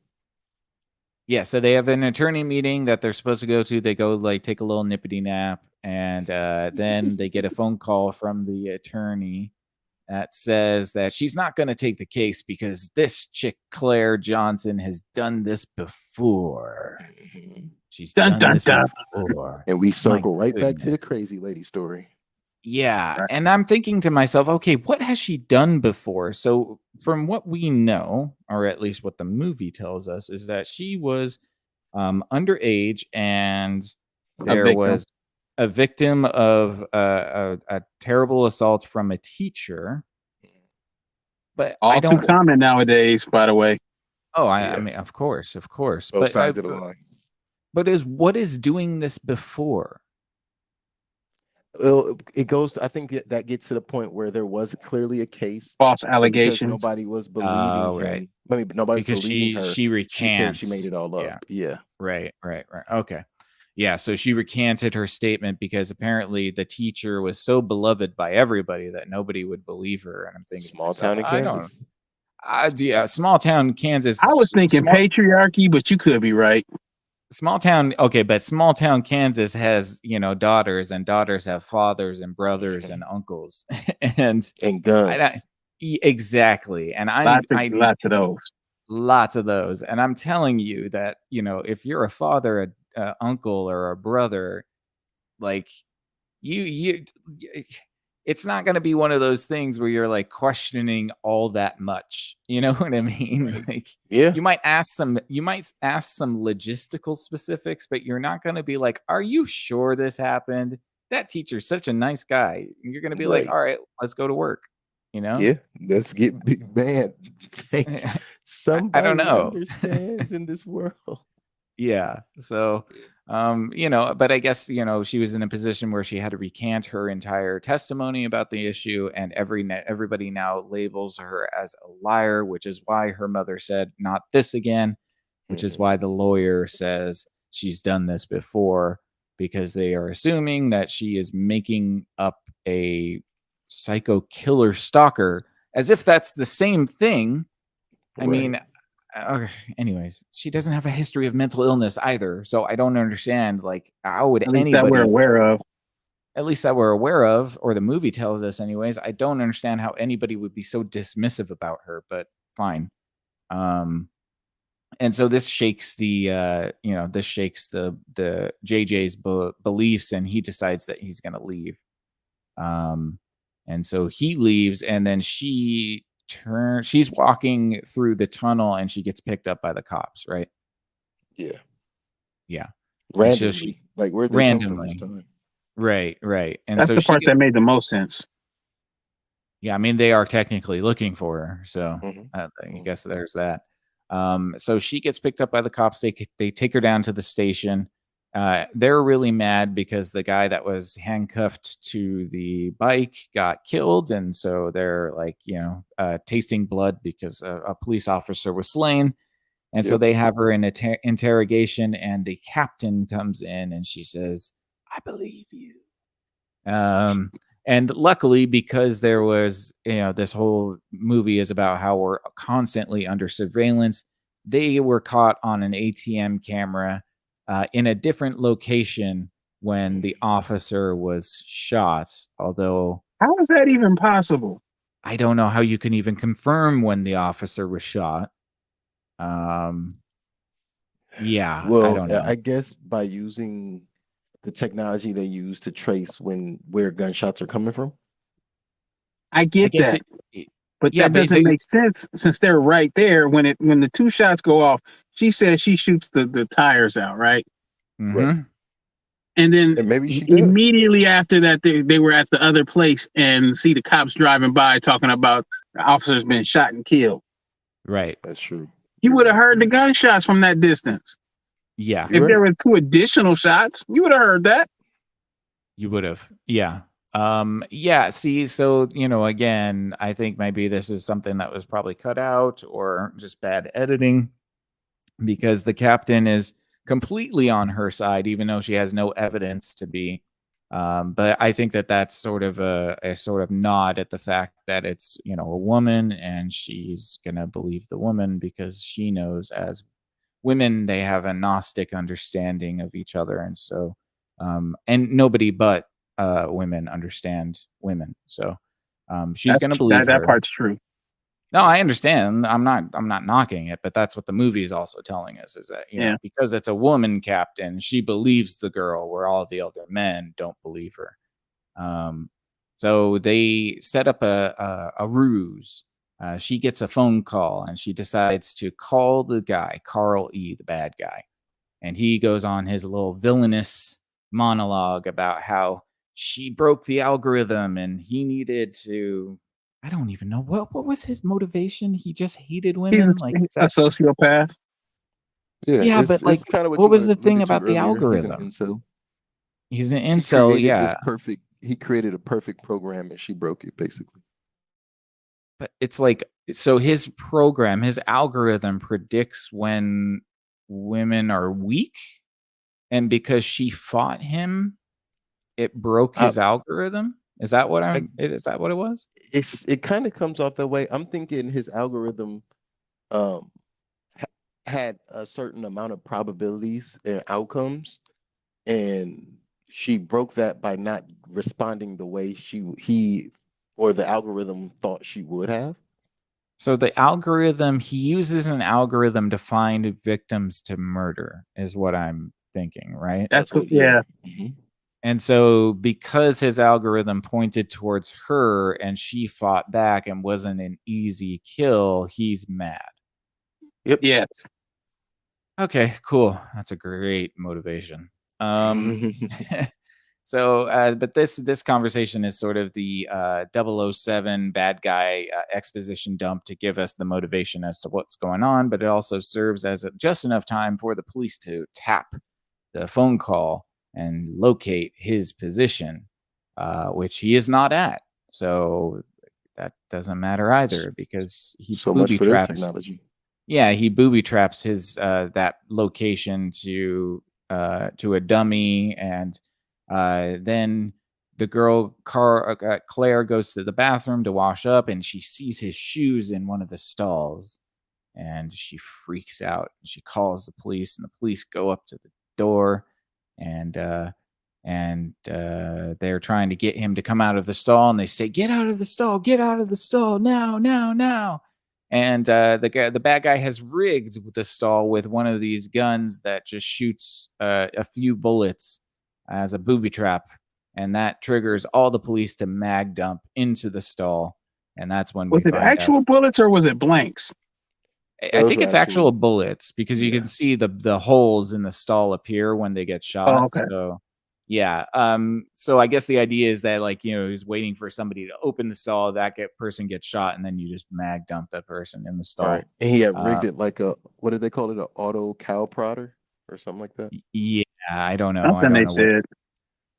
[SPEAKER 1] Yeah, so they have an attorney meeting that they're supposed to go to. They go like take a little nippity nap, and then they get a phone call from the attorney that says that she's not going to take the case because this chick Claire Johnson has done this before. She's done this before.
[SPEAKER 2] And we circle right back to the crazy lady story.
[SPEAKER 1] Yeah,
[SPEAKER 3] Right.
[SPEAKER 1] and I'm thinking to myself, okay, what has she done before? So from what we know, or at least what the movie tells us, is that she was underage, and there
[SPEAKER 3] victim.
[SPEAKER 1] was a victim of a terrible assault from a teacher. But I
[SPEAKER 3] All too
[SPEAKER 1] don't.
[SPEAKER 3] common nowadays, by the way.
[SPEAKER 1] Oh, I
[SPEAKER 2] Yeah.
[SPEAKER 1] mean, of course.
[SPEAKER 2] Both sides of the line.
[SPEAKER 1] But what is doing this before?
[SPEAKER 2] Well, it goes. I think that gets to the point where there was clearly a case,
[SPEAKER 3] False
[SPEAKER 2] but because
[SPEAKER 3] allegations.
[SPEAKER 2] nobody was believing him.
[SPEAKER 1] Right.
[SPEAKER 2] I mean, nobody's
[SPEAKER 1] Because
[SPEAKER 2] believing her.
[SPEAKER 1] she recants.
[SPEAKER 2] She said she made it all up. Yeah.
[SPEAKER 1] Right. Okay. Yeah, so she recanted her statement because apparently the teacher was so beloved by everybody that nobody would believe her. And I'm thinking,
[SPEAKER 2] Small town in Kansas.
[SPEAKER 1] Yeah, small town Kansas.
[SPEAKER 3] I was thinking patriarchy, but you could be right.
[SPEAKER 1] Small town, okay, but small town Kansas has daughters, and daughters have fathers and brothers and uncles, and
[SPEAKER 2] guns.
[SPEAKER 1] Exactly. And
[SPEAKER 3] lots of those.
[SPEAKER 1] Lots of those. And I'm telling you that if you're a father, a uncle, or a brother, like you it's not going to be one of those things where you're like questioning all that much. You know what I mean? Like,
[SPEAKER 2] yeah,
[SPEAKER 1] you might ask some logistical specifics, but you're not going to be like, are you sure this happened? That teacher's such a nice guy. You're going to be like, all right, let's go to work.
[SPEAKER 2] Yeah, let's get big man. Somebody
[SPEAKER 1] I don't know.
[SPEAKER 2] understands in this world.
[SPEAKER 1] Yeah. So, but I guess, she was in a position where she had to recant her entire testimony about the issue, and everybody now labels her as a liar, which is why her mother said, not this again, which is why the lawyer says she's done this before, because they are assuming that she is making up a psycho killer stalker, as if that's the same thing. I mean, anyways, she doesn't have a history of mental illness either, so I don't understand, like, how would
[SPEAKER 3] at least that we're aware of.
[SPEAKER 1] At least that we're aware of, or the movie tells us anyways. I don't understand how anybody would be so dismissive about her, but fine. And so this shakes the the JJ's beliefs, and he decides that he's going to leave. And so he leaves, and then she's walking through the tunnel, and she gets picked up by the cops, right?
[SPEAKER 2] Yeah.
[SPEAKER 1] Yeah.
[SPEAKER 2] Randomly. Like, where'd they come from this time?
[SPEAKER 1] Right. And
[SPEAKER 3] That's
[SPEAKER 1] so
[SPEAKER 3] the
[SPEAKER 1] she
[SPEAKER 3] part that made the most sense.
[SPEAKER 1] Yeah, I mean, they are technically looking for her, so I
[SPEAKER 2] Mhm.
[SPEAKER 1] guess there's that. So she gets picked up by the cops. They take her down to the station. They're really mad because the guy that was handcuffed to the bike got killed, and so they're like, tasting blood because a police officer was slain. And so
[SPEAKER 2] Yep.
[SPEAKER 1] they have her in a interrogation, and the captain comes in, and she says, "I believe you." And luckily, because there was, this whole movie is about how we're constantly under surveillance, they were caught on an ATM camera in a different location when the officer was shot. Although
[SPEAKER 3] How is that even possible?
[SPEAKER 1] I don't know how you can even confirm when the officer was shot. Um, yeah, I
[SPEAKER 2] Well,
[SPEAKER 1] don't know.
[SPEAKER 2] I guess by using the technology they use to trace where gunshots are coming from.
[SPEAKER 3] I
[SPEAKER 1] I
[SPEAKER 3] get
[SPEAKER 1] guess
[SPEAKER 3] that,
[SPEAKER 1] it
[SPEAKER 3] but
[SPEAKER 1] yeah,
[SPEAKER 3] that
[SPEAKER 1] but
[SPEAKER 3] doesn't make sense since they're right there. When the two shots go off, she says she shoots the tires out, right?
[SPEAKER 2] Right.
[SPEAKER 1] mhm.
[SPEAKER 3] And then
[SPEAKER 2] And maybe she does.
[SPEAKER 3] immediately after that, they were at the other place and see the cops driving by talking about the officer's been shot and killed.
[SPEAKER 1] Right.
[SPEAKER 2] That's true.
[SPEAKER 3] You would have heard the gunshots from that distance.
[SPEAKER 1] Yeah.
[SPEAKER 2] You're
[SPEAKER 3] If there
[SPEAKER 2] right.
[SPEAKER 3] were two additional shots, you would have heard that.
[SPEAKER 1] You would have. Yeah. Yeah, see, so, again, I think maybe this is something that was probably cut out or just bad editing because the captain is completely on her side, even though she has no evidence to be. But I think that that's sort of a sort of nod at the fact that it's, a woman and she's going to believe the woman because she knows as women, they have a Gnostic understanding of each other. And so, and nobody but women understand women. So she's
[SPEAKER 3] That's
[SPEAKER 1] going to
[SPEAKER 3] that
[SPEAKER 1] believe
[SPEAKER 3] that
[SPEAKER 1] her.
[SPEAKER 3] part's true.
[SPEAKER 1] No, I understand. I'm not knocking it, but that's what the movie is also telling us is that,
[SPEAKER 3] Yeah.
[SPEAKER 1] because it's a woman captain, she believes the girl where all the other men don't believe her. Um, so they set up a ruse. She gets a phone call and she decides to call the guy, Carl E., the bad guy. And he goes on his little villainous monologue about how she broke the algorithm and he needed to. I don't even know what was his motivation. He just hated
[SPEAKER 3] He's
[SPEAKER 1] women. Like, is
[SPEAKER 3] a
[SPEAKER 1] that?
[SPEAKER 3] sociopath.
[SPEAKER 2] Yeah,
[SPEAKER 1] Yeah, but
[SPEAKER 2] it's
[SPEAKER 1] like,
[SPEAKER 2] kind of what
[SPEAKER 1] what
[SPEAKER 2] you
[SPEAKER 1] was the thing
[SPEAKER 2] alluded to
[SPEAKER 1] about the
[SPEAKER 2] earlier. He's an
[SPEAKER 1] algorithm?
[SPEAKER 2] incel.
[SPEAKER 1] He's an
[SPEAKER 2] He
[SPEAKER 1] incel,
[SPEAKER 2] created
[SPEAKER 1] yeah.
[SPEAKER 2] this perfect. He created a perfect program, and she broke it, basically.
[SPEAKER 1] But it's like, so his program, his algorithm predicts when women are weak, and because she fought him, it broke
[SPEAKER 2] I,
[SPEAKER 1] his algorithm. Is that what
[SPEAKER 2] I
[SPEAKER 1] is that what it was?
[SPEAKER 2] it kind of comes off that way. I'm thinking his algorithm um had a certain amount of probabilities and outcomes, and she broke that by not responding the way he or the algorithm thought she would have.
[SPEAKER 1] So the algorithm, he uses an algorithm to find victims to murder, is what I'm thinking, right?
[SPEAKER 3] That's what,
[SPEAKER 2] Yeah.
[SPEAKER 3] yeah.
[SPEAKER 2] Mhm.
[SPEAKER 1] And so because his algorithm pointed towards her and she fought back and wasn't an easy kill, he's mad.
[SPEAKER 2] Yep.
[SPEAKER 3] Yes.
[SPEAKER 1] Okay, cool. That's a great motivation. Um, so, but this conversation is sort of the 007 bad guy exposition dump to give us the motivation as to what's going on, but it also serves as just enough time for the police to tap the phone call and locate his position, which he is not at. So that doesn't matter either because he
[SPEAKER 2] So much
[SPEAKER 1] booby
[SPEAKER 2] for their
[SPEAKER 1] traps.
[SPEAKER 2] technology.
[SPEAKER 1] Yeah, he booby traps his that location to a dummy, and then the girl Claire goes to the bathroom to wash up, and she sees his shoes in one of the stalls, and she freaks out. She calls the police, and the police go up to the door, and they're trying to get him to come out of the stall, and they say, "Get out of the stall! Get out of the stall now! Now! Now!" And the bad guy has rigged the stall with one of these guns that just shoots a few bullets as a booby trap, and that triggers all the police to mag dump into the stall, and that's when we
[SPEAKER 3] Was it
[SPEAKER 1] find out.
[SPEAKER 3] actual bullets or was it blanks?
[SPEAKER 1] I
[SPEAKER 2] Those
[SPEAKER 1] think
[SPEAKER 2] were
[SPEAKER 1] it's actual
[SPEAKER 2] actual.
[SPEAKER 1] bullets because you
[SPEAKER 2] Yeah.
[SPEAKER 1] can see the holes in the stall appear when they get
[SPEAKER 3] Oh,
[SPEAKER 1] shot.
[SPEAKER 3] okay.
[SPEAKER 1] So Yeah. So I guess the idea is that, like, he's waiting for somebody to open the stall, that person gets shot, and then you just mag dump the person in the
[SPEAKER 2] Right.
[SPEAKER 1] stall.
[SPEAKER 2] And he had
[SPEAKER 1] Uh,
[SPEAKER 2] rigged it like what did they call it? An auto cow prodder or something like that?
[SPEAKER 1] yeah, I don't know. I
[SPEAKER 3] Something
[SPEAKER 1] don't
[SPEAKER 3] they
[SPEAKER 1] know what.
[SPEAKER 3] said.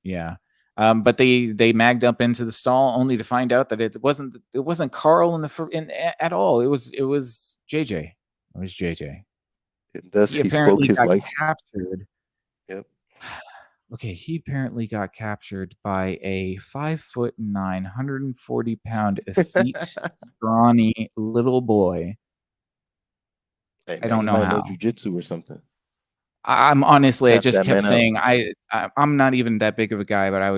[SPEAKER 1] Yeah. But they mag dump into the stall only to find out that it wasn't Carl at all. It was JJ. It was JJ.
[SPEAKER 2] And thus
[SPEAKER 1] He
[SPEAKER 2] he spoke
[SPEAKER 1] apparently
[SPEAKER 2] his
[SPEAKER 1] got
[SPEAKER 2] life.
[SPEAKER 1] captured.
[SPEAKER 2] Yep.
[SPEAKER 1] Okay, he apparently got captured by a 5'9", 140-pound, effete, scrawny little boy.
[SPEAKER 2] Hey
[SPEAKER 1] I
[SPEAKER 2] man,
[SPEAKER 1] don't
[SPEAKER 2] he
[SPEAKER 1] know
[SPEAKER 2] might know
[SPEAKER 1] how.
[SPEAKER 2] jujitsu or something.
[SPEAKER 1] I'm honestly, I
[SPEAKER 2] Tap
[SPEAKER 1] just
[SPEAKER 2] that
[SPEAKER 1] kept
[SPEAKER 2] man out.
[SPEAKER 1] saying I'm not even that big of a guy, but I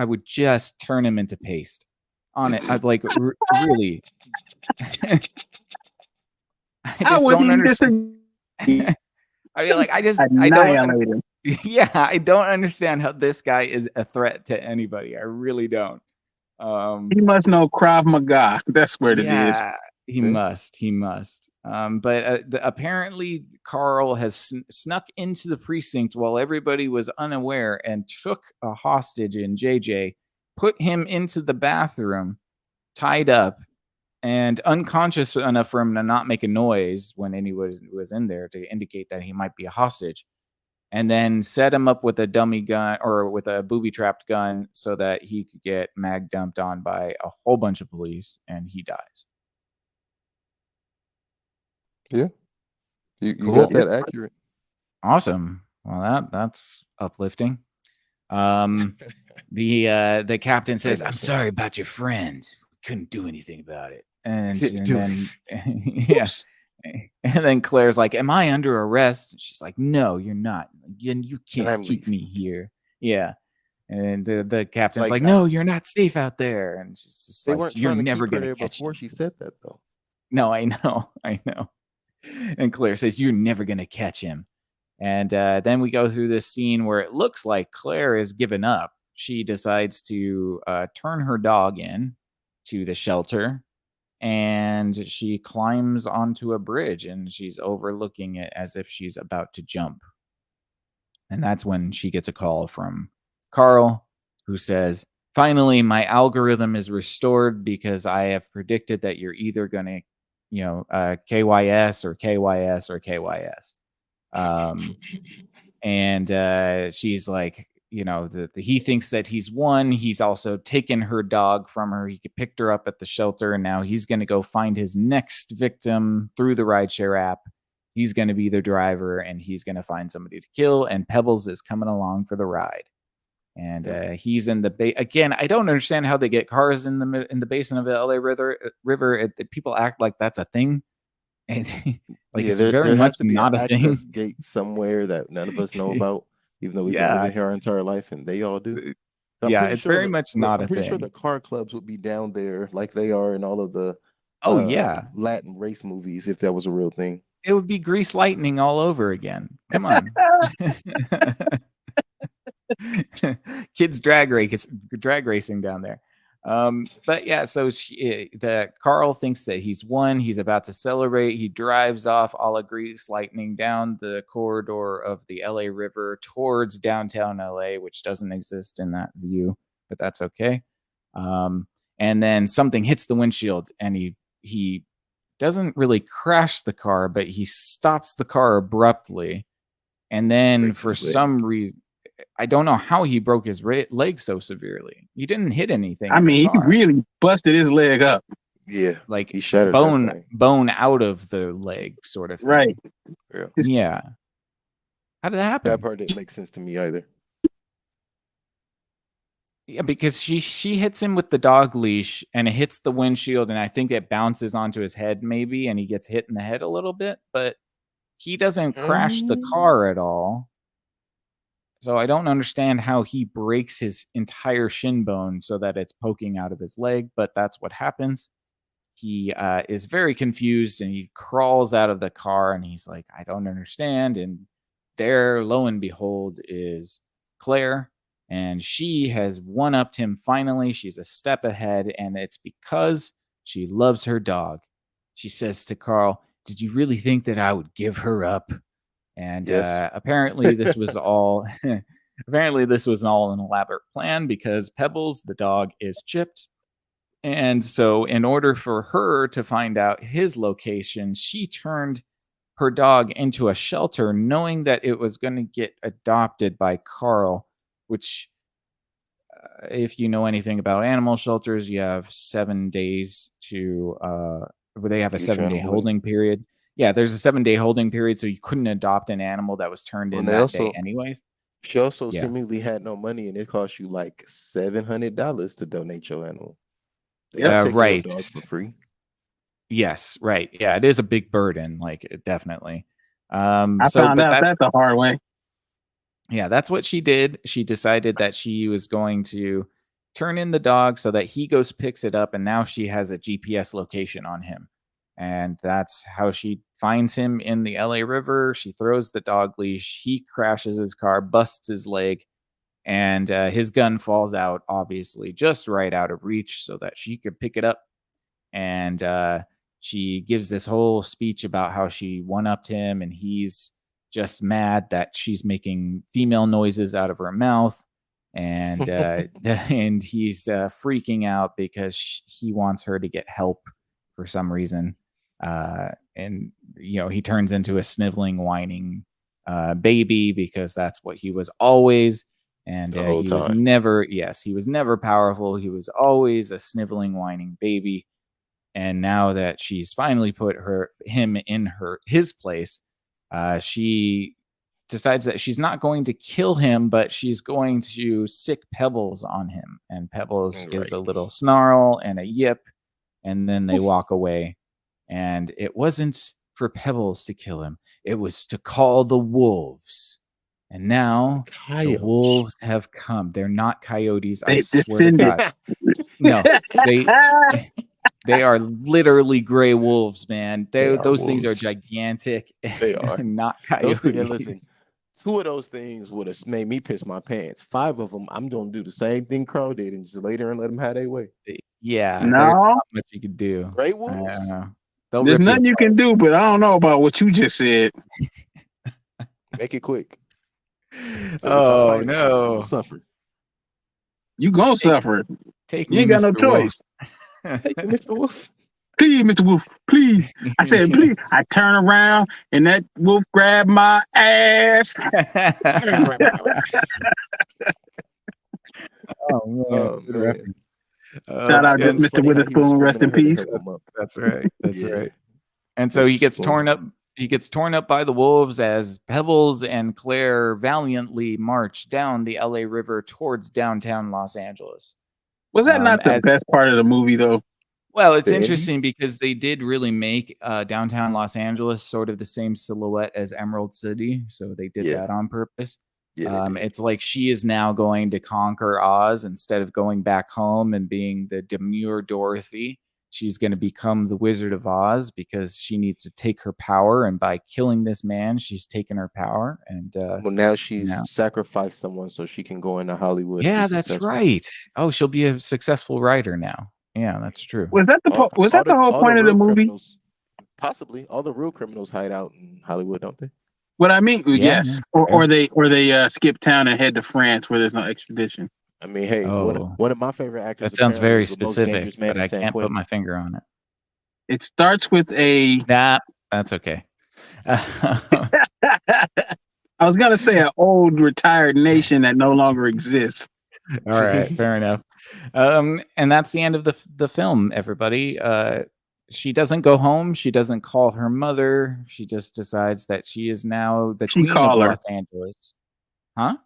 [SPEAKER 1] would just turn him into paste. On it, I'd like really. I
[SPEAKER 3] I
[SPEAKER 1] just
[SPEAKER 3] wouldn't
[SPEAKER 1] don't
[SPEAKER 3] even
[SPEAKER 1] understand.
[SPEAKER 3] disagree.
[SPEAKER 1] I mean, like, I don't.
[SPEAKER 3] Annihilate him.
[SPEAKER 1] Yeah, I don't understand how this guy is a threat to anybody. I really don't.
[SPEAKER 3] He must know Krav Maga. That's what it is.
[SPEAKER 1] Yeah, he
[SPEAKER 2] Yeah.
[SPEAKER 1] must. He must. But apparently, Carl has snuck into the precinct while everybody was unaware and took a hostage in JJ, put him into the bathroom, tied up, and unconscious enough for him to not make a noise when anyone was in there to indicate that he might be a hostage. And then set him up with a dummy gun or with a booby-trapped gun so that he could get mag dumped on by a whole bunch of police, and he dies.
[SPEAKER 2] Yeah. You got
[SPEAKER 1] Cool.
[SPEAKER 2] that accurate.
[SPEAKER 1] Awesome. Well, that's uplifting. The captain
[SPEAKER 2] Made
[SPEAKER 1] says,
[SPEAKER 2] no
[SPEAKER 1] "I'm
[SPEAKER 2] sense.
[SPEAKER 1] sorry about your friend. We couldn't do anything about it." And
[SPEAKER 2] Didn't
[SPEAKER 1] and
[SPEAKER 2] do
[SPEAKER 1] then
[SPEAKER 2] it.
[SPEAKER 1] yeah.
[SPEAKER 3] Oops.
[SPEAKER 1] And then Claire's like, "Am I under arrest?" She's like, "No, you're not. You
[SPEAKER 2] And
[SPEAKER 1] can't
[SPEAKER 2] I'm
[SPEAKER 1] keep
[SPEAKER 2] leaving.
[SPEAKER 1] me here." Yeah. And the captain's
[SPEAKER 2] Like
[SPEAKER 1] like, "No, you're not safe out there." And she's just
[SPEAKER 2] they
[SPEAKER 1] like,
[SPEAKER 2] weren't
[SPEAKER 1] "You're
[SPEAKER 2] trying to
[SPEAKER 1] never
[SPEAKER 2] keep her
[SPEAKER 1] gonna
[SPEAKER 2] there
[SPEAKER 1] catch
[SPEAKER 2] before
[SPEAKER 1] him."
[SPEAKER 2] she said that though.
[SPEAKER 1] No, I know. I know. And Claire says, "You're never gonna catch him." And then we go through this scene where it looks like Claire is given up. She decides to turn her dog in to the shelter, and she climbs onto a bridge, and she's overlooking it as if she's about to jump. And that's when she gets a call from Carl, who says, "Finally, my algorithm is restored because I have predicted that you're either going to, KYS or KYS or KYS." Um, and she's like, he thinks that he's won. He's also taken her dog from her. He picked her up at the shelter, and now he's going to go find his next victim through the rideshare app. He's going to be the driver, and he's going to find somebody to kill. And Pebbles is coming along for the ride. And he's in the again. I don't understand how they get cars in the basin of the LA River. People act like that's a thing, and like
[SPEAKER 2] Yeah,
[SPEAKER 1] it's very
[SPEAKER 2] there has
[SPEAKER 1] much
[SPEAKER 2] to be an
[SPEAKER 1] not a
[SPEAKER 2] access
[SPEAKER 1] thing.
[SPEAKER 2] gate somewhere that none of us know about, even though we've been
[SPEAKER 1] Yeah,
[SPEAKER 2] living here our entire life, and they all do. I'm
[SPEAKER 1] yeah,
[SPEAKER 2] pretty
[SPEAKER 1] it's
[SPEAKER 2] sure
[SPEAKER 1] very
[SPEAKER 2] that
[SPEAKER 1] much not
[SPEAKER 2] I'm
[SPEAKER 1] a
[SPEAKER 2] pretty sure
[SPEAKER 1] thing.
[SPEAKER 2] the car clubs would be down there like they are in all of the
[SPEAKER 1] Oh yeah,
[SPEAKER 2] Latin race movies if that was a real thing.
[SPEAKER 1] it would be Grease Lightning all over again. Come on. Kids drag racing down there. But yeah, so the Carl thinks that he's won. He's about to celebrate. He drives off a la Grease Lightning down the corridor of the LA River towards downtown LA, which doesn't exist in that view, but that's okay. And then something hits the windshield, and he doesn't really crash the car, but he stops the car abruptly. And then
[SPEAKER 2] Breaks
[SPEAKER 1] for
[SPEAKER 2] his leg.
[SPEAKER 1] some reason, I don't know how he broke his leg so severely. He didn't hit anything
[SPEAKER 3] I
[SPEAKER 1] in the
[SPEAKER 3] mean, he
[SPEAKER 1] car.
[SPEAKER 3] really busted his leg up.
[SPEAKER 2] Yeah,
[SPEAKER 1] Like
[SPEAKER 2] he shattered that thing.
[SPEAKER 1] bone out of the leg sort of thing.
[SPEAKER 3] Right.
[SPEAKER 2] Yeah.
[SPEAKER 1] Yeah. How did that happen?
[SPEAKER 2] That part didn't make sense to me either.
[SPEAKER 1] Yeah, because she hits him with the dog leash, and it hits the windshield, and I think it bounces onto his head maybe, and he gets hit in the head a little bit, but he doesn't crash the car at all. So I don't understand how he breaks his entire shin bone so that it's poking out of his leg, but that's what happens. He is very confused, and he crawls out of the car, and he's like, "I don't understand." And there, lo and behold, is Claire, and she has one-upped him finally. She's a step ahead, and it's because she loves her dog. She says to Carl, "Did you really think that I would give her up?" And
[SPEAKER 2] Yes.
[SPEAKER 1] apparently this was all Apparently, this was all an elaborate plan because Pebbles, the dog, is chipped. And so, in order for her to find out his location, she turned her dog into a shelter, knowing that it was going to get adopted by Carl, which, if you know anything about animal shelters, you have 7 days to, where they have a
[SPEAKER 2] Get your
[SPEAKER 1] 7-day
[SPEAKER 2] animal in.
[SPEAKER 1] holding period. Yeah, there's a 7-day holding period, so you couldn't adopt an animal that was turned in
[SPEAKER 2] And they
[SPEAKER 1] that day
[SPEAKER 2] also,
[SPEAKER 1] anyways.
[SPEAKER 2] she also
[SPEAKER 1] Yeah.
[SPEAKER 2] seemingly had no money, and it cost you like $700 to donate your animal. They
[SPEAKER 3] Yep.
[SPEAKER 2] not taking your
[SPEAKER 1] Right.
[SPEAKER 2] dog for free.
[SPEAKER 1] Yes, right. Yeah, it is a big burden, like, definitely.
[SPEAKER 3] I
[SPEAKER 1] So,
[SPEAKER 3] found
[SPEAKER 1] but
[SPEAKER 3] out that the hard way.
[SPEAKER 1] yeah, that's what she did. She decided that she was going to turn in the dog so that he goes picks it up, and now she has a GPS location on him. And that's how she finds him in the LA River. She throws the dog leash. He crashes his car, busts his leg, and his gun falls out, obviously, just right out of reach so that she could pick it up. And she gives this whole speech about how she one-upped him, and he's just mad that she's making female noises out of her mouth, and and he's freaking out because he wants her to get help for some reason. And he turns into a sniveling, whining baby because that's what he was always. And
[SPEAKER 2] The whole
[SPEAKER 1] he was
[SPEAKER 2] time.
[SPEAKER 1] never, yes, he was never powerful. He was always a sniveling, whining baby. And now that she's finally put him in his place, she decides that she's not going to kill him, but she's going to sick Pebbles on him. And Pebbles gives
[SPEAKER 2] Right.
[SPEAKER 1] a little snarl and a yip, and then they walk away. And it wasn't for Pebbles to kill him; it was to call the wolves. And now the
[SPEAKER 2] Coyotes.
[SPEAKER 1] wolves have come. They're not coyotes. I
[SPEAKER 3] They
[SPEAKER 1] swear to
[SPEAKER 3] descended.
[SPEAKER 1] God. No, they are literally gray wolves, man.
[SPEAKER 2] They are
[SPEAKER 1] Those things are
[SPEAKER 2] wolves.
[SPEAKER 1] gigantic.
[SPEAKER 2] They are.
[SPEAKER 1] And not
[SPEAKER 2] Those things, and
[SPEAKER 1] coyotes.
[SPEAKER 2] listen, 2 of those things would have made me piss my pants. 5 of them, I'm gonna do the same thing Carl did and just lay there and let them have their way.
[SPEAKER 1] Yeah, there's
[SPEAKER 3] No,
[SPEAKER 1] not much you could do.
[SPEAKER 2] Gray
[SPEAKER 1] I
[SPEAKER 2] wolves?
[SPEAKER 1] don't know. They'll
[SPEAKER 3] there's
[SPEAKER 1] rip
[SPEAKER 3] nothing you can do, but I don't know about what you just said.
[SPEAKER 2] Make it quick. 'Cause if I
[SPEAKER 1] Oh
[SPEAKER 2] bite you, you
[SPEAKER 1] no!
[SPEAKER 2] will suffer.
[SPEAKER 3] You gonna suffer.
[SPEAKER 1] Take
[SPEAKER 3] You
[SPEAKER 1] me,
[SPEAKER 3] ain't got no
[SPEAKER 1] Mr. Wolf.
[SPEAKER 3] choice.
[SPEAKER 2] Take me, Mr. Wolf.
[SPEAKER 3] Please, Mr. Wolf, please. I said, please. I turn around and that wolf grabbed my ass.
[SPEAKER 1] Oh man!
[SPEAKER 2] Oh,
[SPEAKER 1] Good
[SPEAKER 2] man.
[SPEAKER 1] reference.
[SPEAKER 3] Shout out to
[SPEAKER 1] And
[SPEAKER 2] It's
[SPEAKER 3] Mr.
[SPEAKER 2] funny how he was
[SPEAKER 3] Witherspoon, rest in
[SPEAKER 2] screaming, I had to
[SPEAKER 3] peace.
[SPEAKER 2] help him up.
[SPEAKER 1] that's right. That's
[SPEAKER 2] Yeah.
[SPEAKER 1] right. And so he
[SPEAKER 2] Mr.
[SPEAKER 1] gets
[SPEAKER 2] Spoon.
[SPEAKER 1] torn up. He gets torn up by the wolves as Pebbles and Claire valiantly march down the LA River towards downtown Los Angeles.
[SPEAKER 3] Was that not the
[SPEAKER 1] As
[SPEAKER 3] best part of the movie, though?
[SPEAKER 1] well, it's
[SPEAKER 2] The ending?
[SPEAKER 1] interesting because they did really make downtown Los Angeles sort of the same silhouette as Emerald City, so they did
[SPEAKER 2] Yeah.
[SPEAKER 1] that on purpose.
[SPEAKER 2] Yeah, they did.
[SPEAKER 1] It's like she is now going to conquer Oz instead of going back home and being the demure Dorothy. She's going to become the Wizard of Oz because she needs to take her power, and by killing this man, she's taken her power. And
[SPEAKER 2] Well, now she's
[SPEAKER 1] now,
[SPEAKER 2] sacrificed someone so she can go into Hollywood.
[SPEAKER 1] yeah,
[SPEAKER 2] and be
[SPEAKER 1] that's
[SPEAKER 2] successful.
[SPEAKER 1] right. Oh, she'll be a successful writer now. Yeah, that's true.
[SPEAKER 3] Was that the whole point of the
[SPEAKER 2] real
[SPEAKER 3] movie?
[SPEAKER 2] criminals, possibly all the real criminals hide out in Hollywood, don't they?
[SPEAKER 3] What I mean,
[SPEAKER 1] Yeah,
[SPEAKER 3] yes, or they skip town and head to France where there's no extradition.
[SPEAKER 2] I mean, hey,
[SPEAKER 1] Oh,
[SPEAKER 2] one of my favorite actors.
[SPEAKER 1] that sounds
[SPEAKER 2] apparently
[SPEAKER 1] very
[SPEAKER 2] is the most
[SPEAKER 1] specific,
[SPEAKER 2] dangerous man
[SPEAKER 1] but
[SPEAKER 2] in
[SPEAKER 1] I
[SPEAKER 2] San
[SPEAKER 1] can't put
[SPEAKER 2] Quentin.
[SPEAKER 1] my finger on it.
[SPEAKER 3] It starts with a.
[SPEAKER 1] That's okay.
[SPEAKER 3] I was gonna say an old retired nation that no longer exists.
[SPEAKER 1] All right, fair enough. And that's the end of the film, everybody. She doesn't go home. She doesn't call her mother. She just decides that she is now the
[SPEAKER 3] She
[SPEAKER 1] queen of
[SPEAKER 3] call her.
[SPEAKER 1] Los Angeles. Huh?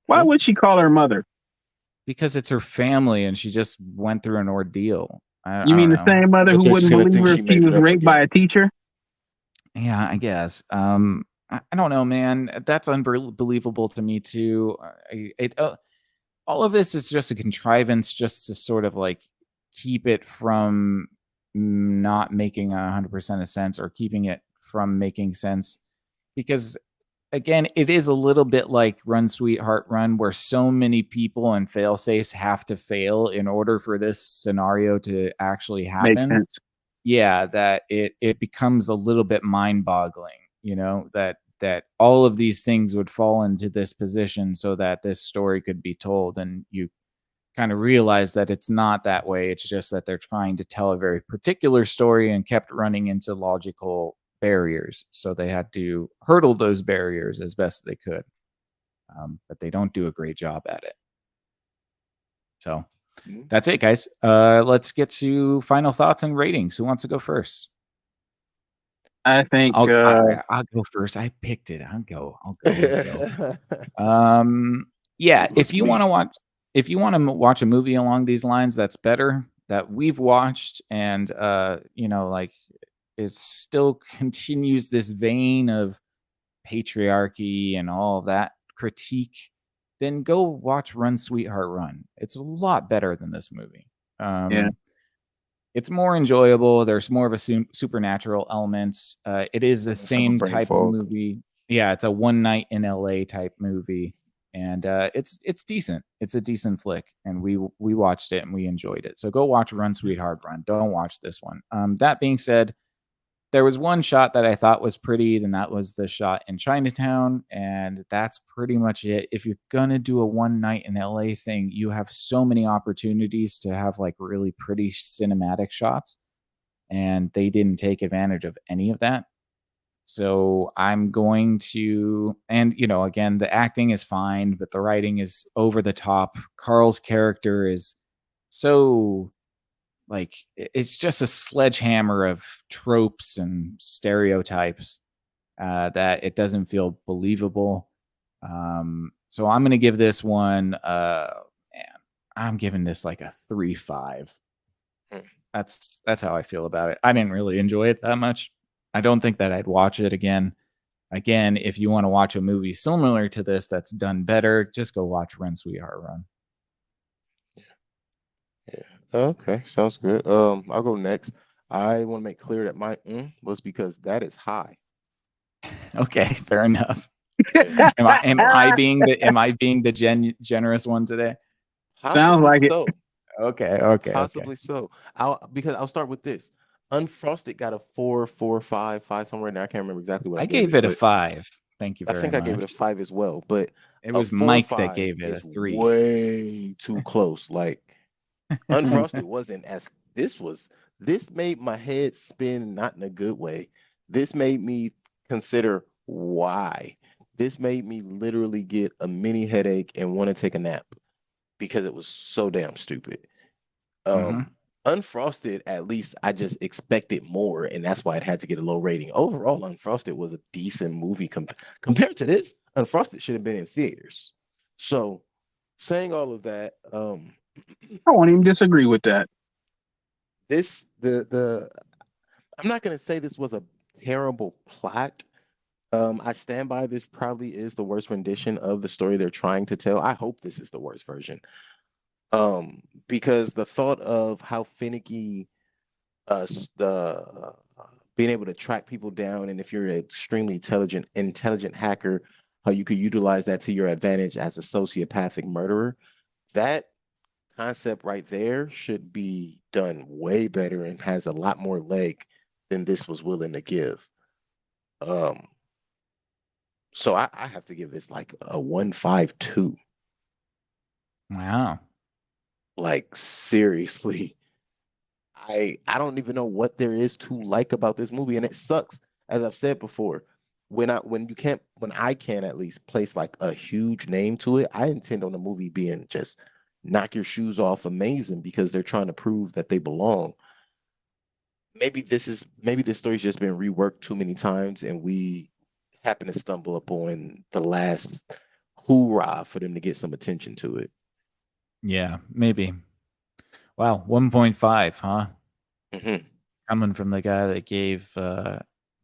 [SPEAKER 3] Why would she call her mother?
[SPEAKER 1] Because it's her family and she just went through an ordeal. I
[SPEAKER 3] You mean
[SPEAKER 1] don't
[SPEAKER 3] the
[SPEAKER 1] know.
[SPEAKER 3] same mother
[SPEAKER 2] I
[SPEAKER 3] who
[SPEAKER 2] think
[SPEAKER 3] wouldn't
[SPEAKER 2] she's gonna
[SPEAKER 3] believe
[SPEAKER 2] think
[SPEAKER 3] her
[SPEAKER 2] she
[SPEAKER 3] if she
[SPEAKER 2] made it
[SPEAKER 3] was
[SPEAKER 2] up
[SPEAKER 3] raped by
[SPEAKER 2] again.
[SPEAKER 3] a teacher?
[SPEAKER 1] Yeah, I guess. I don't know, man. That's unbelievable to me too. All of this is just a contrivance just to sort of like keep it from not making 100% of sense, or keeping it from making sense, because again, it is a little bit like Run Sweetheart Run, where so many people and fail safes have to fail in order for this scenario to actually
[SPEAKER 3] Makes
[SPEAKER 1] happen.
[SPEAKER 3] sense.
[SPEAKER 1] Yeah, that it becomes a little bit mind boggling, that that all of these things would fall into this position so that this story could be told. And you kind of realize that it's not that way. It's just that they're trying to tell a very particular story and kept running into logical barriers. So they had to hurdle those barriers as best they could. But they don't do a great job at it. So that's it, guys. Let's get to final thoughts and ratings. Who wants to go first?
[SPEAKER 3] I think
[SPEAKER 1] I'll go first. I picked it. I'll go. Yeah. If you want to watch a movie along these lines, that's better. That we've watched, and like it still continues this vein of patriarchy and all of that critique, then go watch Run Sweetheart Run. It's a lot better than this movie. It's more enjoyable. There's more of a supernatural element. It is the same type of movie. Yeah, it's a one night in LA type movie, and it's decent. It's a decent flick, and we watched it and we enjoyed it. So go watch Run Sweetheart Run. Don't watch this one. That being said, there was one shot that I thought was pretty, and that was the shot in Chinatown, and that's pretty much it. If you're gonna do a one night in LA thing, you have so many opportunities to have like really pretty cinematic shots, and they didn't take advantage of any of that. So I'm going to, and again, the acting is fine, but the writing is over the top. Carl's character is so like it's just a sledgehammer of tropes and stereotypes that it doesn't feel believable. So I'm going to give this one, I'm giving this like a 3.5. That's how I feel about it. I didn't really enjoy it that much. I don't think that I'd watch it again. Again, if you want to watch a movie similar to this that's done better, just go watch Run Sweetheart Run.
[SPEAKER 2] Yeah. Okay, sounds good. I'll go next. I want to make clear that my was because that is high.
[SPEAKER 1] Okay, fair enough. am I being the generous one today?
[SPEAKER 2] Possibly
[SPEAKER 3] sounds like
[SPEAKER 2] so.
[SPEAKER 1] It. Okay.
[SPEAKER 2] Possibly so. I'll start with this. Unfrosted got a 4, 4, 5, 5 somewhere in there. I can't remember exactly what I
[SPEAKER 1] gave it a 5. Thank you very much.
[SPEAKER 2] I think I gave it a 5 as well, but
[SPEAKER 1] it was Mike that gave it a 3.
[SPEAKER 2] Way too close. Like Unfrosted wasn't as this made my head spin, not in a good way. This made me consider why. This made me literally get a mini headache and want to take a nap because it was so damn stupid. Unfrosted, at least I just expected more, and that's why it had to get a low rating. Overall, Unfrosted was a decent movie compared to this. Unfrosted should have been in theaters. So, saying all of that,
[SPEAKER 3] I won't even disagree with that.
[SPEAKER 2] I'm not gonna say this was a terrible plot. I stand by this probably is the worst rendition of the story they're trying to tell. I hope this is the worst version. Because the thought of how finicky being able to track people down, and if you're an extremely intelligent hacker, how you could utilize that to your advantage as a sociopathic murderer, that concept right there should be done way better and has a lot more leg than this was willing to give. So I have to give this like a 1.52.
[SPEAKER 1] Wow.
[SPEAKER 2] Like seriously, I don't even know what there is to like about this movie, and it sucks. As I've said before, when I can at least place like a huge name to it, I intend on the movie being just knock your shoes off amazing because they're trying to prove that they belong. Maybe this story's just been reworked too many times, and we happen to stumble upon the last hoorah for them to get some attention to it.
[SPEAKER 1] Yeah, maybe. Wow, 1.5, huh? Coming from the guy that gave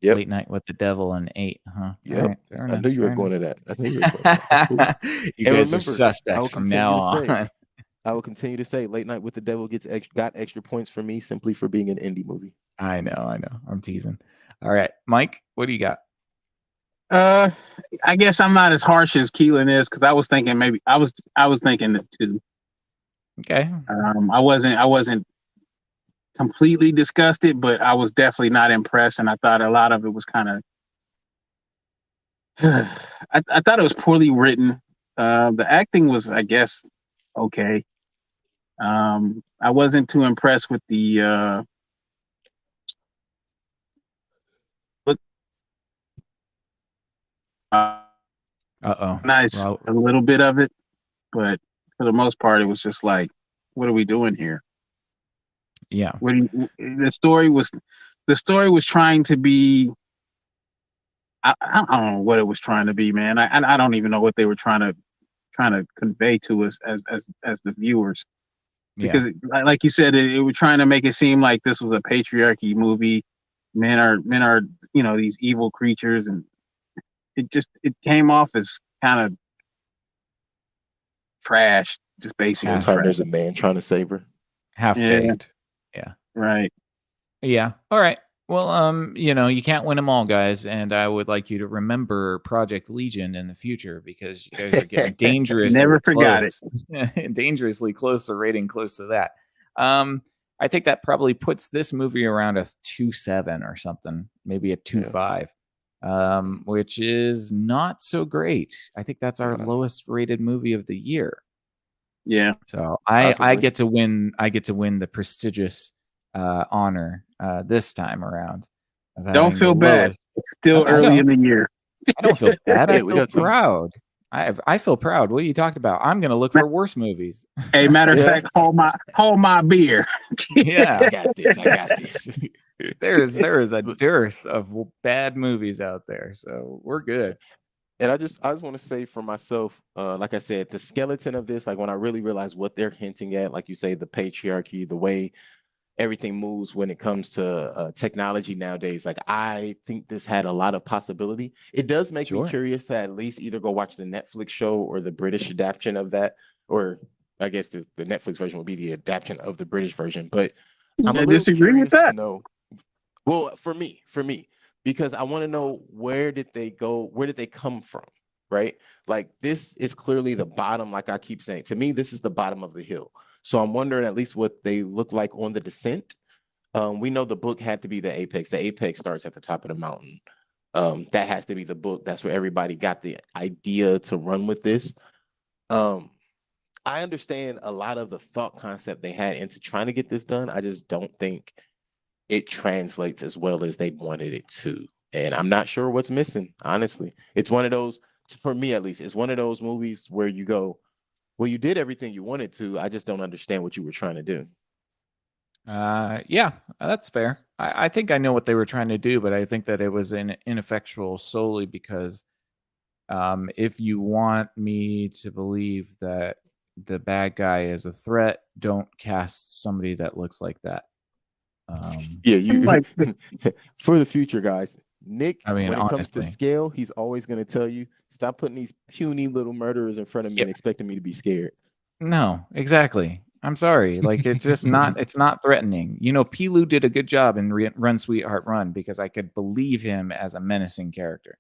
[SPEAKER 1] Late Night with the Devil an 8, huh?
[SPEAKER 2] Yeah,
[SPEAKER 1] right, fair enough.
[SPEAKER 2] I knew you were going to that. I knew you were going to that. Cool.
[SPEAKER 1] You guys are suspect from now on.
[SPEAKER 2] I will continue to say Late Night with the Devil got extra points for me simply for being an indie movie.
[SPEAKER 1] I know. I'm teasing. All right, Mike, what do you got?
[SPEAKER 3] I guess I'm not as harsh as Keelan is because I was thinking I was thinking that too.
[SPEAKER 1] Okay.
[SPEAKER 3] I wasn't completely disgusted, but I was definitely not impressed, and I thought a lot of it was kind of I thought it was poorly written. The acting was, I guess, okay. I wasn't too impressed with the look.
[SPEAKER 1] Uh-oh.
[SPEAKER 3] Nice,
[SPEAKER 1] Well,
[SPEAKER 3] a little bit of it, but for the most part, it was just like, what are we doing here?
[SPEAKER 1] yeah.
[SPEAKER 3] What do you, the story was trying to be. I don't know what it was trying to be, man. I don't even know what they were trying to convey to us as the viewers.
[SPEAKER 1] Yeah.
[SPEAKER 3] Because like you said, it was trying to make it seem like this was a patriarchy movie. Men are these evil creatures, and it came off as kind of trash, just basically
[SPEAKER 2] Anytime
[SPEAKER 3] trash.
[SPEAKER 2] there's a man trying to save her.
[SPEAKER 3] Yeah,
[SPEAKER 1] Half-baked. Yeah.
[SPEAKER 3] right.
[SPEAKER 1] Yeah. All right. Well, you can't win them all, guys, and I would like you to remember Project Legion in the future because you guys are getting dangerously
[SPEAKER 3] Never forgot it.
[SPEAKER 1] close, dangerously close to rating close to that. I think that probably puts this movie around a 2.7 or something, maybe a 2.5, which is not so great. I think that's our lowest rated movie of the year.
[SPEAKER 3] Yeah.
[SPEAKER 1] So I
[SPEAKER 2] Possibly.
[SPEAKER 1] get to win. I get to win the prestigious honor this time around. Of
[SPEAKER 3] Don't
[SPEAKER 1] having
[SPEAKER 3] feel
[SPEAKER 1] the
[SPEAKER 3] bad.
[SPEAKER 1] lowest.
[SPEAKER 3] It's still early in the year.
[SPEAKER 1] I don't feel bad. I
[SPEAKER 2] Yeah, we
[SPEAKER 1] feel
[SPEAKER 2] got time.
[SPEAKER 1] proud. I feel proud. What are you talking about? I'm going to look for worse movies.
[SPEAKER 3] Hey, matter of
[SPEAKER 2] Yeah.
[SPEAKER 3] fact, hold my beer.
[SPEAKER 1] Yeah,
[SPEAKER 2] I got this.
[SPEAKER 1] there is a dearth of bad movies out there, so we're good.
[SPEAKER 2] And I just want to say for myself, like I said, the skeleton of this, like when I really realized what they're hinting at, like you say, the patriarchy, the way everything moves when it comes to technology nowadays, like I think this had a lot of possibility. It does make me
[SPEAKER 1] Sure.
[SPEAKER 2] curious to at least either go watch the Netflix show or the British adaptation of that, or I guess the Netflix version would be the adaptation of the British version. But I'm a
[SPEAKER 3] I
[SPEAKER 2] little
[SPEAKER 3] disagree with
[SPEAKER 2] curious to
[SPEAKER 3] that.
[SPEAKER 2] know. Well, for me, because I want to know where did they go? Where did they come from? Right? Like this is clearly the bottom. Like I keep saying, to me, this is the bottom of the hill. So I'm wondering at least what they look like on the descent. We know the book had to be the apex. The apex starts at the top of the mountain. That has to be the book. That's where everybody got the idea to run with this. Um, I understand a lot of the thought concept they had into trying to get this done. I just don't think it translates as well as they wanted it to. And I'm not sure what's missing, honestly. It's one of those, for me at least, it's one of those movies where you go, well, you did everything you wanted to. I just don't understand what you were trying to do.
[SPEAKER 1] Yeah, that's fair. I think I know what they were trying to do, but I think that it was ineffectual solely because if you want me to believe that the bad guy is a threat, don't cast somebody that looks like that.
[SPEAKER 2] Yeah, you
[SPEAKER 3] Like,
[SPEAKER 2] for the future, guys. Nick,
[SPEAKER 1] I mean,
[SPEAKER 2] when it comes to
[SPEAKER 1] honestly.
[SPEAKER 2] scale, he's always going to tell you, stop putting these puny little murderers in front of me and expecting me to be scared.
[SPEAKER 1] No, exactly. I'm sorry. Like it's just not. It's not threatening. Pilu did a good job in Run Sweetheart Run because I could believe him as a menacing character.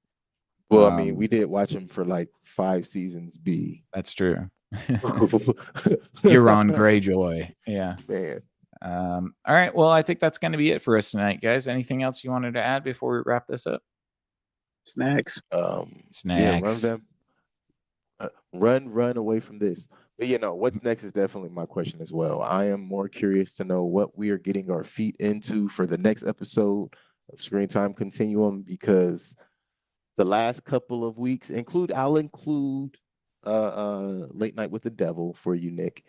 [SPEAKER 2] Well, I mean, we did watch him for like 5 seasons B.
[SPEAKER 1] That's true. You're on Greyjoy. Yeah.
[SPEAKER 2] Man.
[SPEAKER 1] All right. Well, I think that's going to be it for us tonight, guys. Anything else you wanted to add before we wrap this up?
[SPEAKER 3] snacks.
[SPEAKER 1] Snacks.
[SPEAKER 2] Yeah, run them. Run away from this. But what's next is definitely my question as well. I am more curious to know what we are getting our feet into for the next episode of Screen Time Continuum, because the last couple of weeks I'll include Late Night with the Devil for you, Nick.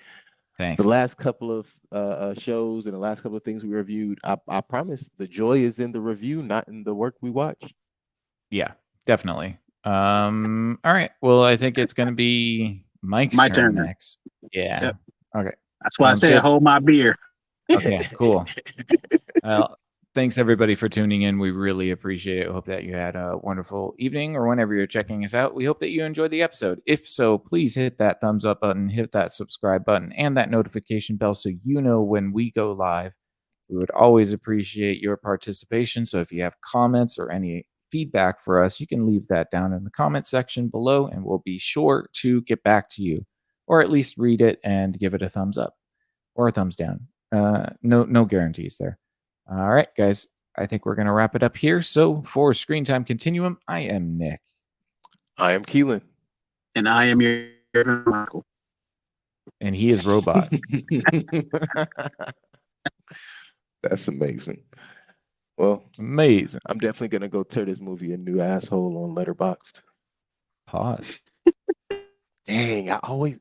[SPEAKER 1] Thanks.
[SPEAKER 2] The last couple of shows and the last couple of things we reviewed, I promise the joy is in the review, not in the work we watch.
[SPEAKER 1] Yeah, definitely. All right. Well, I think it's going to be Mike's
[SPEAKER 3] My
[SPEAKER 1] turn
[SPEAKER 3] turn.
[SPEAKER 1] next. Yeah.
[SPEAKER 3] Yep.
[SPEAKER 1] Okay.
[SPEAKER 3] That's why
[SPEAKER 1] Sounds
[SPEAKER 3] I said
[SPEAKER 1] good.
[SPEAKER 3] hold my beer.
[SPEAKER 1] Okay, cool. Well, thanks everybody for tuning in. We really appreciate it. Hope that you had a wonderful evening or whenever you're checking us out. We hope that you enjoyed the episode. If so, please hit that thumbs up button, hit that subscribe button, and that notification bell so you know when we go live. We would always appreciate your participation. So if you have comments or any feedback for us, you can leave that down in the comment section below, and we'll be sure to get back to you, or at least read it and give it a thumbs up or a thumbs down. No guarantees there. All right, guys. I think we're going to wrap it up here. So for Screen Time Continuum, I am Nick.
[SPEAKER 2] I am Keelan.
[SPEAKER 3] And I am your Michael.
[SPEAKER 1] And he is Robot.
[SPEAKER 2] That's amazing. Well,
[SPEAKER 1] Amazing.
[SPEAKER 2] I'm definitely gonna go tear this movie a new asshole on Letterboxd.
[SPEAKER 1] Pause.
[SPEAKER 2] Dang, I always